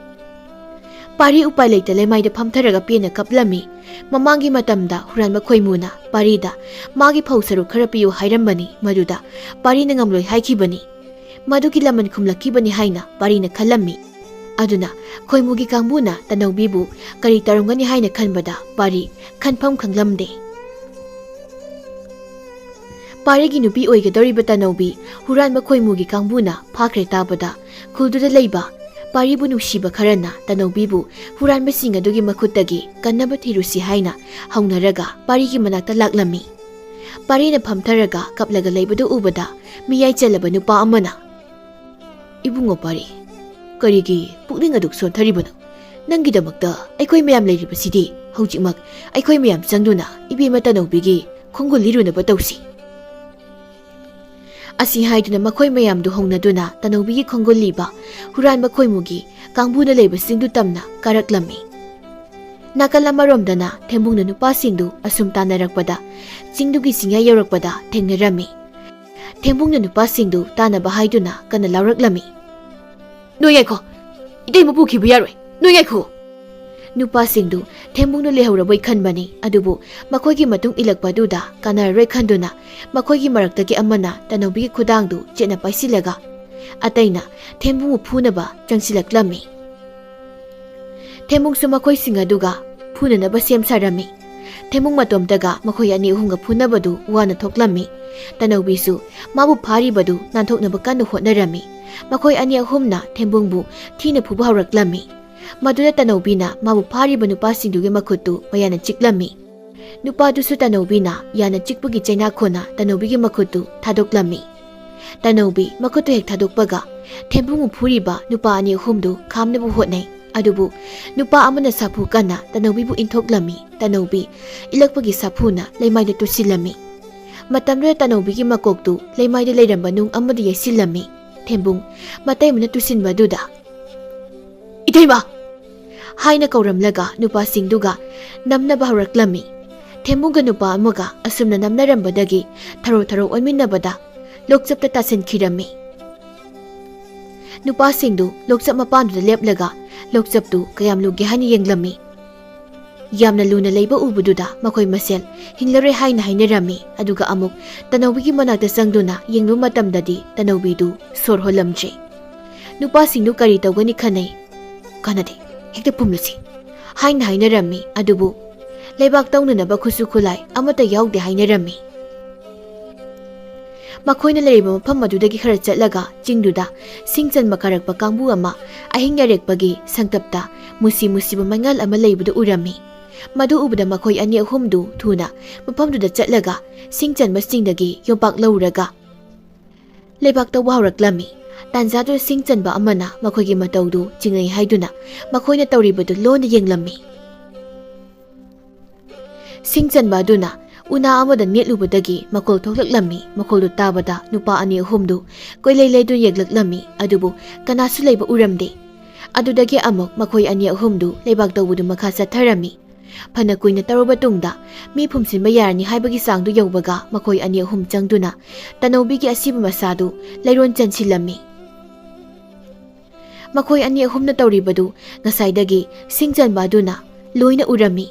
ꯄꯥꯔꯤ ꯎꯄꯥꯏ ꯂꯩꯇ ꯂꯩꯃꯥꯏꯗ ꯐꯝꯊꯔꯒ ꯄꯦꯟꯅ ꯀꯞꯂꯝꯃꯤ꯫ ꯃꯃꯥꯡꯒꯤ ꯃꯇꯝꯗ ꯍꯨꯔꯥꯟꯕ ꯈꯣꯏꯃꯨꯅ ꯄꯥꯔꯤꯗ ꯃꯥꯒꯤ ꯐꯧ ꯁꯔꯨꯛ ꯈꯔ ꯄꯤꯌꯨ ꯍꯥꯏꯔꯝꯕꯅꯤ꯫ ꯃꯗꯨꯗ ꯄꯥꯔꯤꯅ ꯉꯝꯂꯣꯏ ꯍꯥꯏꯈꯤꯕꯅꯤ꯫ ꯃꯗꯨꯒꯤ ꯂꯃꯟ ꯈꯨꯝꯂꯛꯈꯤꯕꯅꯤ ꯍꯥꯏꯅ ꯄꯥꯔꯤꯅ ꯈꯜꯂꯝꯃꯤ꯫ ꯑꯗꯨꯅ ꯈꯣꯏꯃꯨꯒꯤ ꯀꯥꯡꯕꯨꯅ ꯇꯅꯧꯕꯤꯕꯨ ꯀꯔꯤ ꯇꯧꯔꯝꯒꯅꯤ ꯍꯥꯏꯅ ꯈꯟꯕꯗ ꯄꯥꯔꯤ ꯈꯟꯐꯝ ꯈꯪꯂꯝꯗꯦ꯫ ꯄꯥꯔꯤꯒꯤ ꯅꯨꯄꯤ ꯑꯣꯏꯒꯗꯧꯔꯤꯕ ꯇꯅꯧꯕꯤ ꯍꯨꯔꯥꯟꯕ ꯈꯣꯏꯃꯨꯒꯤ ꯀꯥꯡꯕꯨꯅ ꯐꯥꯈ꯭ꯔꯦ ꯇꯥꯕꯗ ꯈꯨꯜꯗꯨꯗ ꯂꯩꯕ ꯄꯥꯔꯤꯕꯨ ꯅꯨꯡꯁꯤꯕ ꯈꯔꯅ ꯇꯅꯧꯕꯤꯕꯨ ꯍꯨꯔꯥꯟꯕꯁꯤꯡ ꯑꯗꯨꯒꯤ ꯃꯈꯨꯠꯇꯒꯤ ꯀꯟꯅꯕ ꯊꯤꯔꯨꯁꯤ ꯍꯥꯏꯅ ꯍꯧꯅꯔꯒ ꯄꯥꯔꯤꯒꯤ ꯃꯅꯥꯛꯇ ꯂꯥꯛꯂꯝꯃꯤ꯫ ꯄꯥꯔꯤꯅ ꯐꯝꯊꯔꯒ ꯀꯞꯂꯒ ꯂꯩꯕꯗꯨ ꯎꯕꯗ ꯃꯤꯌꯥꯏ ꯆꯜꯂꯕ ꯅꯨꯄꯥ ꯑꯃꯅ ꯏꯕꯨꯡꯉꯣ ꯄꯥꯔꯤ, ꯀꯔꯤꯒꯤ ꯄꯨꯛꯅꯤꯡ ꯑꯗꯨꯛ ꯁꯣꯟꯊꯔꯤꯕꯅꯣ? ꯅꯪꯒꯤꯗꯃꯛꯇ ꯑꯩꯈꯣꯏ ꯃꯌꯥꯝ ꯂꯩꯔꯤꯕꯁꯤꯗꯤ ꯍꯧꯖꯤꯛꯃꯛ ꯑꯩꯈꯣꯏ ꯃꯌꯥꯝ ꯆꯪꯗꯨꯅ ꯏꯕꯦꯝꯃ ꯇꯅꯧꯕꯤꯒꯤ ꯈꯣꯡꯒꯨꯜ ꯂꯤꯔꯨꯅꯕ ꯇꯧꯁꯤ꯫ ꯑꯁꯤ ꯍꯥꯏꯗꯨꯅ ꯃꯈꯣꯏ ꯃꯌꯥꯝꯗꯨ ꯍꯧꯅꯗꯨꯅ ꯇꯅꯧꯕꯤꯒꯤ ꯈꯣꯡꯒꯨꯜ ꯂꯤꯕ ꯍꯨꯔꯥꯟꯕ ꯈꯣꯏꯃꯨꯒꯤ ꯀꯥꯡꯕꯨꯅ ꯂꯩꯕꯁꯤꯡꯗꯨ ꯇꯝꯅ ꯀꯥꯔꯛꯂꯝꯃꯤ꯫ ꯅꯥꯀꯜ ꯑꯃꯔꯣꯝꯗꯅ ꯊꯦꯝꯕꯨꯡꯅ ꯅꯨꯄꯥꯁꯤꯡꯗꯨ ꯑꯁꯨꯝ ꯇꯥꯟꯅꯔꯛꯄꯗ ꯆꯤꯡꯗꯨꯒꯤ ꯆꯤꯡꯌꯥ ꯌꯧꯔꯛꯄꯗ ꯊꯦꯡꯅꯔꯝꯃꯤ꯫ ꯊꯦꯝꯕꯨꯡꯅ ꯅꯨꯄꯥꯁꯤꯡꯗꯨ ꯇꯥꯟꯅꯕ ꯍꯥꯏꯗꯨꯅ ꯀꯟꯅ ꯂꯥꯎꯔꯛꯂꯝꯃꯤ꯫ ꯅꯣꯏ ꯉꯥꯏꯈꯣ, ꯏꯇꯩꯃ ꯄꯨꯈꯤꯕ ꯌꯥꯔꯣꯏ, ꯅꯣꯏ ꯉꯥꯏꯈꯣ꯫ ꯅꯨꯄꯥꯁꯤꯡꯗꯨ ꯊꯦꯝꯕꯨꯡꯅ ꯂꯩꯍꯧꯔꯕꯣꯏ ꯈꯟꯕꯅꯤ꯫ ꯑꯗꯨꯕꯨ ꯃꯈꯣꯏꯒꯤ ꯃꯇꯨꯡ ꯏꯜꯂꯛꯄꯗꯨꯗ ꯀꯥꯟꯅꯔꯔꯣꯏ ꯈꯟꯗꯨꯅ ꯃꯈꯣꯏꯒꯤ ꯃꯔꯛꯇꯒꯤ ꯑꯃꯅ ꯇꯅꯧꯕꯤꯒꯤ ꯈꯨꯗꯥꯡꯗꯨ ꯆꯦꯠꯅ ꯄꯥꯏꯁꯤꯜꯂꯒ ꯑꯇꯩꯅ ꯊꯦꯝꯕꯨꯡꯕꯨ ꯐꯨꯅꯕ ꯆꯪꯁꯤꯜꯂꯛꯂꯝꯃꯤ꯫ ꯊꯦꯝꯕꯨꯡꯁꯨ ꯃꯈꯣꯏꯁꯤꯡ ꯑꯗꯨꯒ ꯐꯨꯅꯅꯕ ꯁꯦꯝ ꯁꯥꯔꯝꯃꯤ꯫ ꯊꯦꯝꯕꯨꯡ ꯃꯇꯣꯝꯇꯒ ꯃꯈꯣꯏ ꯑꯅꯤ ꯑꯍꯨꯝꯒ ꯐꯨꯅꯕꯗꯨ ꯋꯥꯅ ꯊꯣꯛꯂꯝꯃꯤ꯫ ꯇꯅꯧꯕꯤꯁꯨ ꯃꯥꯕꯨ ꯐꯥꯔꯤꯕꯗꯨ ꯅꯥꯟꯊꯣꯛꯅꯕ ꯀꯟꯅ ꯍꯣꯠꯅꯔꯝꯃꯤ꯫ ꯃꯈꯣꯏ ꯑꯅꯤ ꯑꯍꯨꯝꯅ ꯊꯦꯝꯕꯨꯡꯕꯨ ꯊꯤꯅ ꯐꯨꯕ ꯍꯧꯔꯛꯂꯝꯃꯤ꯫ ꯃꯗꯨꯗ ꯇꯅꯧꯕꯤꯅ ꯃꯥꯕꯨ ꯐꯥꯔꯤꯕ ꯅꯨꯄꯥꯁꯤꯡꯗꯨꯒꯤ ꯃꯈꯨꯠꯇꯨ ꯃꯌꯥꯅ ꯆꯤꯛꯂꯝꯃꯤ꯫ ꯅꯨꯄꯥꯗꯨꯁꯨ ꯇꯅꯧꯕꯤꯅ ꯌꯥꯅ ꯆꯤꯛꯄꯒꯤ ꯆꯩꯅꯥꯈꯣꯟꯅ ꯇꯅꯧꯕꯤꯒꯤ ꯃꯈꯨꯠꯇꯨ ꯊꯥꯗꯣꯛꯂꯝꯃꯤ꯫ ꯇꯅꯧꯕꯤ ꯃꯈꯨꯠꯇꯨ ꯍꯦꯛ ꯊꯥꯗꯣꯛꯄꯒ ꯊꯦꯝꯕꯨꯡꯕꯨ ꯐꯨꯔꯤꯕ ꯅꯨꯄꯥ ꯑꯅꯤ ꯑꯍꯨꯝꯗꯨ ꯈꯥꯝꯅꯕ ꯍꯣꯠꯅꯩ꯫ ꯑꯗꯨꯕꯨ ꯅꯨꯄꯥ ꯑꯃꯅ ꯁꯥꯐꯨ ꯀꯟꯅ ꯇꯅꯧꯕꯤꯕꯨ ꯏꯟꯊꯣꯛꯂꯝꯃꯤ꯫ ꯇꯅꯧꯕꯤ ꯏꯜꯂꯛꯄꯒꯤ ꯁꯥꯐꯨꯅ ꯂꯩꯃꯥꯏꯗ ꯇꯨꯁꯤꯜꯂꯝꯃꯤ꯫ ꯃꯇꯝꯗꯨꯗ ꯇꯅꯧꯕꯤꯒꯤ ꯃꯀꯣꯛꯇꯨ ꯂꯩꯃꯥꯏꯗ ꯂꯩꯔꯝꯕ ꯅꯨꯡ ꯑꯃꯗ ꯌꯩꯁꯤꯜꯂꯝꯃꯤ꯫ ꯊꯦꯝꯕꯨꯡ ꯃꯇꯩꯃꯅ ꯇꯨꯁꯤꯟꯕ ꯑꯗꯨꯗ "ꯏꯇꯩꯃ" ꯍꯥꯏꯅ ꯀꯧꯔꯝꯂꯒ ꯅꯨꯄꯥꯁꯤꯡꯗꯨꯒ ꯅꯝꯅꯕ ꯍꯧꯔꯛꯂꯝꯃꯤ꯫ ꯊꯦꯝꯕꯨꯡꯒ ꯅꯨꯄꯥ ꯑꯃꯒ ꯑꯁꯨꯝꯅ ꯅꯝꯅꯔꯝꯕꯗꯒꯤ ꯊꯔꯣ ꯊꯔꯣ ꯑꯣꯟꯃꯤꯟꯅꯕꯗ ꯂꯣꯛꯆꯞꯇ ꯇꯥꯁꯤꯟꯈꯤꯔꯝꯃꯤ꯫ ꯅꯨꯄꯥꯁꯤꯡꯗꯨ ꯂꯣꯛꯆꯞ ꯃꯄꯥꯟꯗꯨꯗ ꯂꯦꯞꯂꯒ ꯂꯣꯛꯆꯞꯇꯨ ꯀꯌꯥꯝ ꯂꯨꯒꯦ ꯍꯥꯏꯅ ꯌꯦꯡꯂꯝꯃꯤ꯫ ꯌꯥꯝꯅ ꯂꯨꯅ ꯂꯩꯕ ꯎꯕꯗꯨꯗ ꯃꯈꯣꯏ ꯃꯁꯦꯜ ꯍꯤꯡꯂꯔꯣꯏ ꯍꯥꯏꯅ ꯍꯥꯏꯅꯔꯝꯃꯤ꯫ ꯑꯗꯨꯒ ꯑꯃꯨꯛ ꯇꯅꯧꯕꯤꯒꯤ ꯃꯅꯥꯛꯇ ꯆꯪꯗꯨꯅ ꯌꯦꯡꯂꯨꯕ ꯃꯇꯝꯗꯗꯤ ꯇꯅꯧꯕꯤꯗꯨ ꯁꯣꯔ ꯍꯣꯜꯂꯝꯗ꯭ꯔꯦ꯫ ꯅꯨꯄꯥꯁꯤꯡꯗꯨ ꯀꯔꯤ ꯇꯧꯒꯅꯤ ꯈꯟꯅꯩ꯫ "ꯀꯥꯟꯅꯗꯦ, ꯍꯦꯛꯇ ꯄꯨꯝꯂꯁꯤ" ꯍꯥꯏꯅ ꯍꯥꯏꯅꯔꯝꯃꯤ꯫ ꯑꯗꯨꯕꯨ ꯂꯩꯕꯥꯛ ꯇꯧꯅꯅꯕ ꯈꯨꯠꯁꯨ ꯈꯨꯠꯂꯥꯏ ꯑꯃꯠꯇ ꯌꯥꯎꯗꯦ ꯍꯥꯏꯅꯔꯝꯃꯤ꯫ ꯃꯈꯣꯏꯅ ꯂꯩꯔꯤꯕ ꯃꯐꯝ ꯑꯗꯨꯗꯒꯤ ꯈꯔ ꯆꯠꯂꯒ ꯆꯤꯡꯗꯨꯗ ꯁꯤꯡ ꯆꯟꯕ ꯀꯥꯔꯛꯄ ꯀꯥꯡꯕꯨ ꯑꯃ ꯑꯍꯤꯡ ꯌꯥꯔꯦꯛꯄꯒꯤ ꯁꯪꯇꯞꯇ ꯃꯨꯁꯤ ꯃꯨꯁꯤꯕ ꯃꯩꯉꯥꯜ ꯑꯃ ꯂꯩꯕꯗꯨ ꯎꯔꯝꯃꯤ꯫ ꯃꯗꯨ ꯎꯕꯗ ꯃꯈꯣꯏ ꯑꯅꯤ ꯑꯍꯨꯝꯗꯨ ꯊꯨꯅ ꯃꯐꯝꯗꯨꯗ ꯆꯠꯂꯒ ꯁꯤꯡ ꯆꯟꯕꯁꯤꯡꯗꯒꯤ ꯌꯣꯝꯄꯥꯛ ꯂꯧꯔꯒ ꯂꯩꯕꯥꯛ ꯇꯧꯕ ꯍꯧꯔꯛꯂꯝꯃꯤ꯫ ꯇꯥꯟꯖꯥꯗꯨꯗ ꯁꯤꯡ ꯆꯟꯕ ꯑꯃꯅ ꯃꯈꯣꯏꯒꯤ ꯃꯇꯧꯗꯨ ꯆꯤꯡꯅꯩ ꯍꯥꯏꯗꯨꯅ ꯃꯈꯣꯏꯅ ꯇꯧꯔꯤꯕꯗꯨ ꯂꯣꯟꯅ ꯌꯦꯡꯂꯝꯃꯤ꯫ ꯁꯤꯡ ꯆꯟꯕ ꯑꯗꯨꯅ ꯎꯅꯥ ꯑꯃꯗ ꯅꯦꯠꯂꯨꯕꯗꯒꯤ ꯃꯈꯣꯜ ꯊꯣꯛꯂꯛꯂꯝꯃꯤ꯫ ꯃꯈꯣꯜꯗꯨ ꯇꯥꯕꯗ ꯅꯨꯄꯥ ꯑꯅꯤ ꯑꯍꯨꯝꯗꯨ ꯀꯣꯏꯂꯩ ꯂꯩꯗꯨꯅ ꯌꯦꯡꯂꯛꯂꯝꯃꯤ꯫ ꯑꯗꯨꯕꯨ ꯀꯅꯥꯁꯨ ꯂꯩꯕ ꯎꯔꯝꯗꯦ꯫ ꯑꯗꯨꯗꯒꯤ ꯑꯃꯨꯛ ꯃꯈꯣꯏ ꯑꯅꯤ ꯑꯍꯨꯝꯗꯨ ꯂꯩꯕꯥꯛ ꯇꯧꯕꯗꯨ ꯃꯈꯥ ꯆꯠꯊꯔꯝꯃꯤ꯫ ꯐꯅ ꯀꯨꯏꯅ ꯇꯧꯔꯕ ꯇꯨꯡꯗ ꯃꯤ ꯐꯨꯝꯁꯤꯟꯕ ꯌꯥꯔꯅꯤ ꯍꯥꯏꯕꯒꯤ ꯆꯥꯡꯗꯨ ꯌꯧꯕꯒ ꯃꯈꯣꯏ ꯑꯅꯤ ꯑꯍꯨꯝ ꯆꯪꯗꯨꯅ ꯇꯅꯧꯕꯤꯒꯤ ꯑꯁꯤꯕ ꯃꯁꯥꯗꯨ ꯂꯩꯔꯣꯟ ꯆꯟꯁꯤꯜꯂꯝꯃꯤ꯫ ꯃꯈꯣꯏ ꯑꯅꯤ ꯑꯍꯨꯝꯅ ꯇꯧꯔꯤꯕꯗꯨ ꯉꯁꯥꯏꯗꯒꯤ ꯁꯤꯡ ꯆꯟꯕ ꯑꯗꯨꯅ ꯂꯣꯏꯅ ꯎꯔꯝꯃꯤ꯫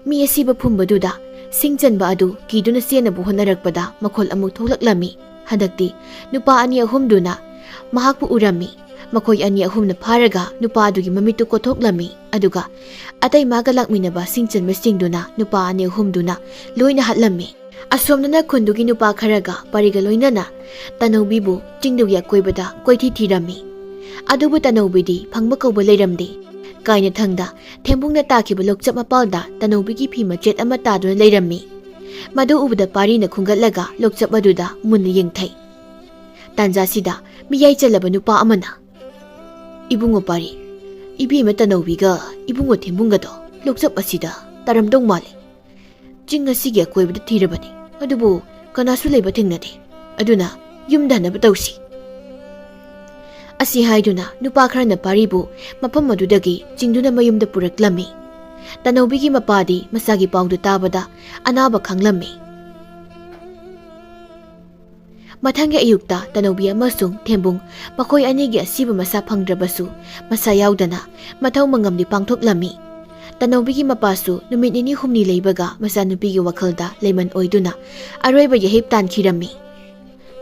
ꯃꯤ ꯑꯁꯤꯕ ꯐꯨꯝꯕꯗꯨꯗ ꯁꯤꯡ ꯆꯟꯕ ꯑꯗꯨ ꯀꯤꯗꯨꯅ ꯆꯦꯟꯅꯕ ꯍꯣꯠꯅꯔꯛꯄꯗ ꯃꯈꯣꯜ ꯑꯃꯨꯛ ꯊꯣꯛꯂꯛꯂꯝꯃꯤ꯫ ꯍꯟꯗꯛꯇꯤ ꯅꯨꯄꯥ ꯑꯅꯤ ꯑꯍꯨꯝꯗꯨꯅ ꯃꯍꯥꯛꯄꯨ ꯎꯔꯝꯃꯤ꯫ ꯃꯈꯣꯏ ꯑꯅꯤ ꯑꯍꯨꯝꯅ ꯐꯥꯔꯒ ꯅꯨꯄꯥ ꯑꯗꯨꯒꯤ ꯃꯃꯤꯠꯇꯨ ꯀꯣꯠꯊꯣꯛꯂꯝꯃꯤ꯫ ꯑꯗꯨꯒ ꯑꯇꯩ ꯃꯥꯒ ꯂꯥꯛꯃꯤꯟꯅꯕ ꯁꯤꯡ ꯆꯟꯕꯁꯤꯡꯗꯨꯅ ꯅꯨꯄꯥ ꯑꯅꯤ ꯑꯍꯨꯝꯗꯨꯅ ꯂꯣꯏꯅ ꯍꯥꯠꯂꯝꯃꯤ꯫ ꯑꯁꯣꯝꯗꯅ ꯈꯨꯟꯗꯨꯒꯤ ꯅꯨꯄꯥ ꯈꯔꯒ ꯄꯔꯤꯒ ꯂꯣꯏꯅꯅ ꯇꯅꯧꯕꯤꯕꯨ ꯆꯤꯡꯗꯨꯒꯤ ꯑꯀꯣꯏꯕꯗ ꯀꯣꯏꯊꯤ ꯊꯤꯔꯝꯃꯤ꯫ ꯑꯗꯨꯕꯨ ꯇꯅꯧꯕꯤꯗꯤ ꯐꯪꯕ ꯀꯧꯕ ꯂꯩꯔꯝꯗꯦ꯫ ꯀꯥꯏꯅꯊꯪꯗ ꯊꯦꯝꯕꯨꯡꯅ ꯇꯥꯈꯤꯕ ꯂꯣꯛꯆꯞ ꯃꯄꯥꯜꯗ ꯇꯅꯧꯕꯤꯒꯤ ꯐꯤ ꯃꯆꯦꯠ ꯑꯃ ꯇꯥꯗꯨꯅ ꯂꯩꯔꯝꯃꯤ꯫ ꯃꯗꯨ ꯎꯕꯗ ꯄꯥꯔꯤꯅ ꯈꯨꯡꯒꯠꯂꯒ ꯂꯣꯛꯆꯞ ꯑꯗꯨꯗ ꯃꯨꯟꯅ ꯌꯦꯡꯊꯩ꯫ ꯇꯥꯟꯖꯥꯁꯤꯗ ꯃꯤꯌꯥꯏ ꯆꯜꯂꯕ ꯅꯨꯄꯥ ꯑꯃꯅ "ꯏꯕꯨꯡꯉꯣ ꯄꯥꯔꯤ, ꯏꯕꯦꯝꯃ ꯇꯅꯧꯕꯤꯒ ꯏꯕꯨꯡꯉꯣ ꯊꯦꯝꯕꯨꯡꯒꯗꯣ ꯂꯣꯛꯆꯞ ꯑꯁꯤꯗ ꯇꯥꯔꯝꯗꯧ ꯃꯥꯜꯂꯤ꯫ ꯆꯤꯡ ꯑꯁꯤꯒꯤ ꯑꯀꯣꯏꯕꯗ ꯊꯤꯔꯕꯅꯤ, ꯑꯗꯨꯕꯨ ꯀꯅꯥꯁꯨ ꯂꯩꯕ ꯊꯦꯡꯅꯗꯦ꯫ ꯑꯗꯨꯅ ꯌꯨꯝꯗ ꯍꯟꯅꯕ ꯇꯧꯁꯤ" ꯑꯁꯤ ꯍꯥꯏꯗꯨꯅ ꯅꯨꯄꯥ ꯈꯔꯅ ꯄꯥꯔꯤꯕꯨ ꯃꯐꯝ ꯑꯗꯨꯗꯒꯤ ꯆꯤꯡꯗꯨꯅ ꯃꯌꯨꯝꯗ ꯄꯨꯔꯛꯂꯝꯃꯤ꯫ ꯇꯅꯧꯕꯤꯒꯤ ꯃꯄꯥꯗꯤ ꯃꯁꯥꯒꯤ ꯄꯥꯎꯗꯨ ꯇꯥꯕꯗ ꯑꯅꯥꯕ ꯈꯥꯡꯂꯝꯃꯤ꯫ ꯃꯊꯪꯒꯤ ꯑꯌꯨꯛꯇ ꯇꯅꯧꯕꯤ ꯑꯃꯁꯨꯡ ꯊꯦꯝꯕꯨꯡ ꯃꯈꯣꯏ ꯑꯅꯤꯒꯤ ꯑꯁꯤꯕ ꯃꯁꯥ ꯐꯪꯗ꯭ꯔꯕꯁꯨ ꯃꯁꯥ ꯌꯥꯎꯗꯅ ꯃꯊꯧ ꯃꯉꯝꯗꯤ ꯄꯥꯡꯊꯣꯛꯂꯝꯃꯤ꯫ ꯇꯅꯧꯕꯤꯒꯤ ꯃꯄꯥꯁꯨ ꯅꯨꯃꯤꯠ ꯅꯤꯅꯤ ꯍꯨꯝꯅꯤ ꯂꯩꯕꯒ ꯃꯆꯥꯅꯨꯄꯤꯒꯤ ꯋꯥꯈꯜꯗ ꯂꯩꯃꯟ ꯑꯣꯏꯗꯨꯅ ꯑꯔꯣꯏꯕ ꯌꯥꯍꯤꯞ ꯇꯥꯟꯈꯤꯔꯝꯃꯤ꯫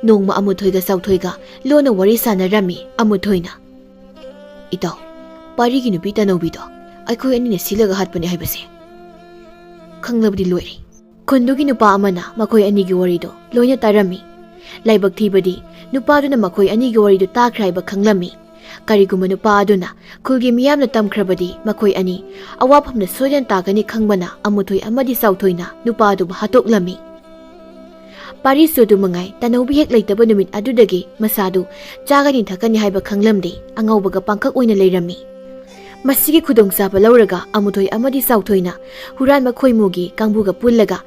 ꯅꯣꯡꯃ ꯑꯃꯨꯊꯣꯏꯒ ꯆꯥꯎꯊꯣꯏꯒ ꯂꯣꯟꯅ ꯋꯥꯔꯤ ꯁꯥꯟꯅꯔꯝꯃꯤ꯫ ꯑꯃꯨꯊꯣꯏꯅ "ꯏꯇꯥꯎ, ꯄꯥꯔꯤꯒꯤ ꯅꯨꯄꯤ ꯇꯅꯧꯕꯤꯗꯣ ꯑꯩꯈꯣꯏ ꯑꯅꯤꯅ ꯁꯤꯜꯂꯒ ꯍꯥꯠꯄꯅꯤ ꯍꯥꯏꯕꯁꯦ ꯈꯪꯂꯕꯗꯤ ꯂꯣꯏꯔꯦ." ꯈꯨꯟꯗꯨꯒꯤ ꯅꯨꯄꯥ ꯑꯃꯅ ꯃꯈꯣꯏ ꯑꯅꯤꯒꯤ ꯋꯥꯔꯤꯗꯣ ꯂꯣꯏꯅ ꯇꯥꯔꯝꯃꯤ꯫ ꯂꯥꯏꯕꯛ ꯊꯤꯕꯗꯤ ꯅꯨꯄꯥꯗꯨꯅ ꯃꯈꯣꯏ ꯑꯅꯤꯒꯤ ꯋꯥꯔꯤꯗꯨ ꯇꯥꯈ꯭ꯔꯦ ꯍꯥꯏꯕ ꯈꯪꯂꯝꯃꯤ꯫ ꯀꯔꯤꯒꯨꯝꯕ ꯅꯨꯄꯥ ꯑꯗꯨꯅ ꯈꯨꯜꯒꯤ ꯃꯤꯌꯥꯝꯅ ꯇꯝꯈ꯭ꯔꯕꯗꯤ ꯃꯈꯣꯏ ꯑꯅꯤ ꯑꯋꯥꯐꯝꯅ ꯁꯣꯏꯗꯅ ꯇꯥꯒꯅꯤ ꯈꯪꯕꯅ ꯑꯃꯨꯊꯣꯏ ꯑꯃꯗꯤ ꯆꯥꯎꯊꯣꯏꯅ ꯅꯨꯄꯥ ꯑꯗꯨꯕꯨ ꯍꯥꯠꯇꯣꯛꯂꯝꯃꯤ꯫ ꯄꯥꯔꯤꯁꯨ ꯑꯗꯨꯃꯉꯥꯏ ꯇꯅꯧꯕꯤ ꯍꯦꯛ ꯂꯩꯇꯕ ꯅꯨꯃꯤꯠ ꯑꯗꯨꯗꯒꯤ ꯃꯁꯥꯗꯨ ꯆꯥꯒꯅꯤ ꯊꯛꯀꯅꯤ ꯍꯥꯏꯕ ꯈꯪꯂꯝꯗꯦ꯫ ꯑꯉꯧꯕꯒ ꯄꯥꯡꯈꯛ ꯑꯣꯏꯅ ꯂꯩꯔꯝꯃꯤ꯫ ꯃꯁꯤꯒꯤ ꯈꯨꯗꯣꯡꯆꯥꯕ ꯂꯧꯔꯒ ꯑꯃꯨꯊꯣꯏ ꯑꯃꯗꯤ ꯆꯥꯎꯊꯣꯏꯅ ꯍꯨꯔꯥꯟꯕ ꯈꯣꯏꯃꯨꯒꯤ ꯀꯥꯡꯕꯨꯒ ꯄꯨꯜꯂꯒ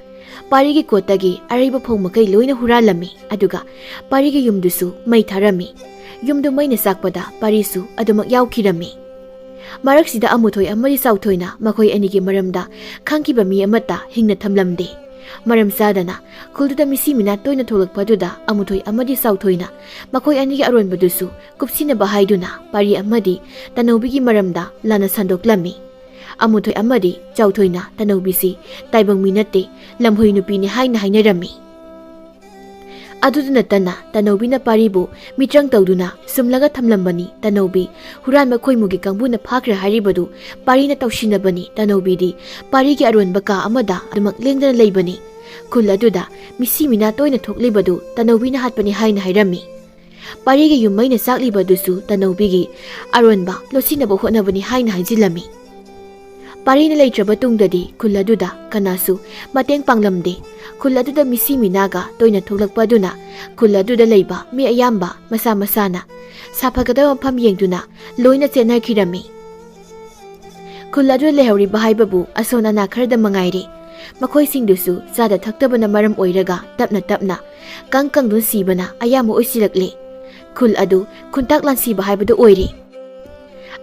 ꯄꯥꯔꯤꯒꯤ ꯀꯣꯠꯇꯒꯤ ꯑꯔꯩꯕ ꯐꯧ ꯃꯈꯩ ꯂꯣꯏꯅ ꯍꯨꯔꯥꯜꯂꯝꯃꯤ꯫ ꯑꯗꯨꯒ ꯄꯥꯔꯤꯒꯤ ꯌꯨꯝꯗꯨꯁꯨ ꯃꯩ ꯊꯥꯔꯝꯃꯤ꯫ ꯌꯨꯝꯗꯨ ꯃꯩꯅ ꯆꯥꯛꯄꯗ ꯄꯥꯔꯤꯁꯨ ꯑꯗꯨꯃꯛ ꯌꯥꯎꯈꯤꯔꯝꯃꯤ꯫ ꯃꯔꯛꯁꯤꯗ ꯑꯃꯨꯊꯣꯏ ꯑꯃꯗꯤ ꯆꯥꯎꯊꯣꯏꯅ ꯃꯈꯣꯏ ꯑꯅꯤꯒꯤ ꯃꯔꯝꯗ ꯈꯪꯈꯤꯕ ꯃꯤ ꯑꯃꯠꯇ ꯍꯤꯡꯅ ꯊꯝꯂꯝꯗꯦ꯫ ꯃꯔꯝ ꯆꯥꯗꯅ ꯈꯨꯜꯗꯨꯗ ꯃꯤꯁꯤ ꯃꯤꯅꯥ ꯇꯣꯏꯅ ꯊꯣꯛꯂꯛꯄꯗꯨꯗ ꯑꯃꯨꯊꯣꯏ ꯑꯃꯗꯤ ꯆꯥꯎꯊꯣꯏꯅ ꯃꯈꯣꯏ ꯑꯅꯤꯒꯤ ꯑꯔꯣꯟꯕꯗꯨꯁꯨ ꯀꯨꯞꯁꯤꯟꯅꯕ ꯍꯥꯏꯗꯨꯅ ꯄꯥꯔꯤ ꯑꯃꯗꯤ ꯇꯅꯧꯕꯤꯒꯤ ꯃꯔꯝꯗ ꯂꯥꯟꯅ ꯁꯟꯗꯣꯛꯂꯝꯃꯤ꯫ ꯑꯃꯨꯊꯣꯏ ꯑꯃꯗꯤ ꯆꯥꯎꯊꯣꯏꯅ ꯇꯅꯧꯕꯤꯁꯤ ꯇꯥꯏꯕꯪ ꯃꯤ ꯅꯠꯇꯦ, ꯂꯝꯍꯨꯏ ꯅꯨꯄꯤꯅꯤ ꯍꯥꯏꯅ ꯍꯥꯏꯅꯔꯝꯃꯤ꯫ ꯑꯗꯨꯗ ꯅꯠꯇꯅ ꯇꯅꯧꯕꯤꯅ ꯄꯥꯔꯤꯕꯨ ꯃꯤꯇ꯭ꯔꯪ ꯇꯧꯗꯨꯅ ꯁꯨꯝꯂꯒ ꯊꯝꯂꯝꯕꯅꯤ꯫ ꯇꯅꯧꯕꯤ ꯍꯨꯔꯥꯟꯕ ꯈꯣꯏꯃꯨꯒꯤ ꯀꯥꯡꯕꯨꯅ ꯐꯥꯈ꯭ꯔꯦ ꯍꯥꯏꯔꯤꯕꯗꯨ ꯄꯥꯔꯤꯅ ꯇꯧꯁꯤꯟꯅꯕꯅꯤ꯫ ꯇꯅꯧꯕꯤꯗꯤ ꯄꯥꯔꯤꯒꯤ ꯑꯔꯣꯟꯕ ꯀꯥ ꯑꯃꯗ ꯑꯗꯨꯃꯛ ꯂꯦꯡꯗꯅ ꯂꯩꯕꯅꯤ꯫ ꯈꯨꯜ ꯑꯗꯨꯗ ꯃꯤꯁꯤ ꯃꯤꯅꯥ ꯇꯣꯏꯅ ꯊꯣꯛꯂꯤꯕꯗꯨ ꯇꯅꯧꯕꯤꯅ ꯍꯥꯠꯄꯅꯤ ꯍꯥꯏꯅ ꯍꯥꯏꯔꯝꯃꯤ꯫ ꯄꯥꯔꯤꯒꯤ ꯌꯨꯝ ꯃꯩꯅ ꯆꯥꯛꯂꯤꯕꯗꯨꯁꯨ ꯇꯅꯧꯕꯤꯒꯤ ꯑꯔꯣꯟꯕ ꯂꯣꯠꯁꯤꯟꯅꯕ ꯍꯣꯠꯅꯕꯅꯤ ꯍꯥꯏꯅ ꯍꯥꯏꯖꯤꯜꯂꯝꯃꯤ꯫ ꯄꯥꯔꯤꯅ ꯂꯩꯇ꯭ꯔꯕ ꯇꯨꯡꯗꯗꯤ ꯈꯨꯜ ꯑꯗꯨꯗ ꯀꯅꯥꯁꯨ ꯃꯇꯦꯡ ꯄꯥꯡꯂꯝꯗꯦ꯫ ꯈꯨꯜ ꯑꯗꯨꯗ ꯃꯤꯁꯤ ꯃꯤꯅꯥꯒ ꯇꯣꯏꯅ ꯊꯣꯛꯂꯛꯄ ꯑꯗꯨꯅ ꯈꯨꯜ ꯑꯗꯨꯗ ꯂꯩꯕ ꯃꯤ ꯑꯌꯥꯝꯕ ꯃꯁꯥ ꯃꯁꯥꯅ ꯁꯥꯐꯒꯗꯕ ꯃꯐꯝ ꯌꯦꯡꯗꯨꯅ ꯂꯣꯏꯅ ꯆꯦꯟꯅꯈꯤꯔꯝꯃꯤ꯫ ꯈꯨꯜ ꯑꯗꯨꯗ ꯂꯩꯍꯧꯔꯤꯕ ꯍꯥꯏꯕꯕꯨ ꯑꯁꯣꯟ ꯑꯅꯥ ꯈꯔꯗ ꯃꯉꯥꯏꯔꯦ꯫ ꯃꯈꯣꯏꯁꯤꯡꯗꯨꯁꯨ ꯆꯥꯗ ꯊꯛꯇꯕꯅ ꯃꯔꯝ ꯑꯣꯏꯔꯒ ꯇꯞꯅ ꯇꯞꯅ ꯀꯪꯗꯨꯅ ꯁꯤꯕꯅ ꯑꯌꯥꯝꯕ ꯑꯣꯏꯁꯤꯜꯂꯛꯂꯦ꯫ ꯈꯨꯜ ꯑꯗꯨ ꯈꯨꯟꯇꯥꯛ ꯂꯥꯟꯁꯤꯕ ꯍꯥꯏꯕꯗꯨ ꯑꯣꯏꯔꯦ꯫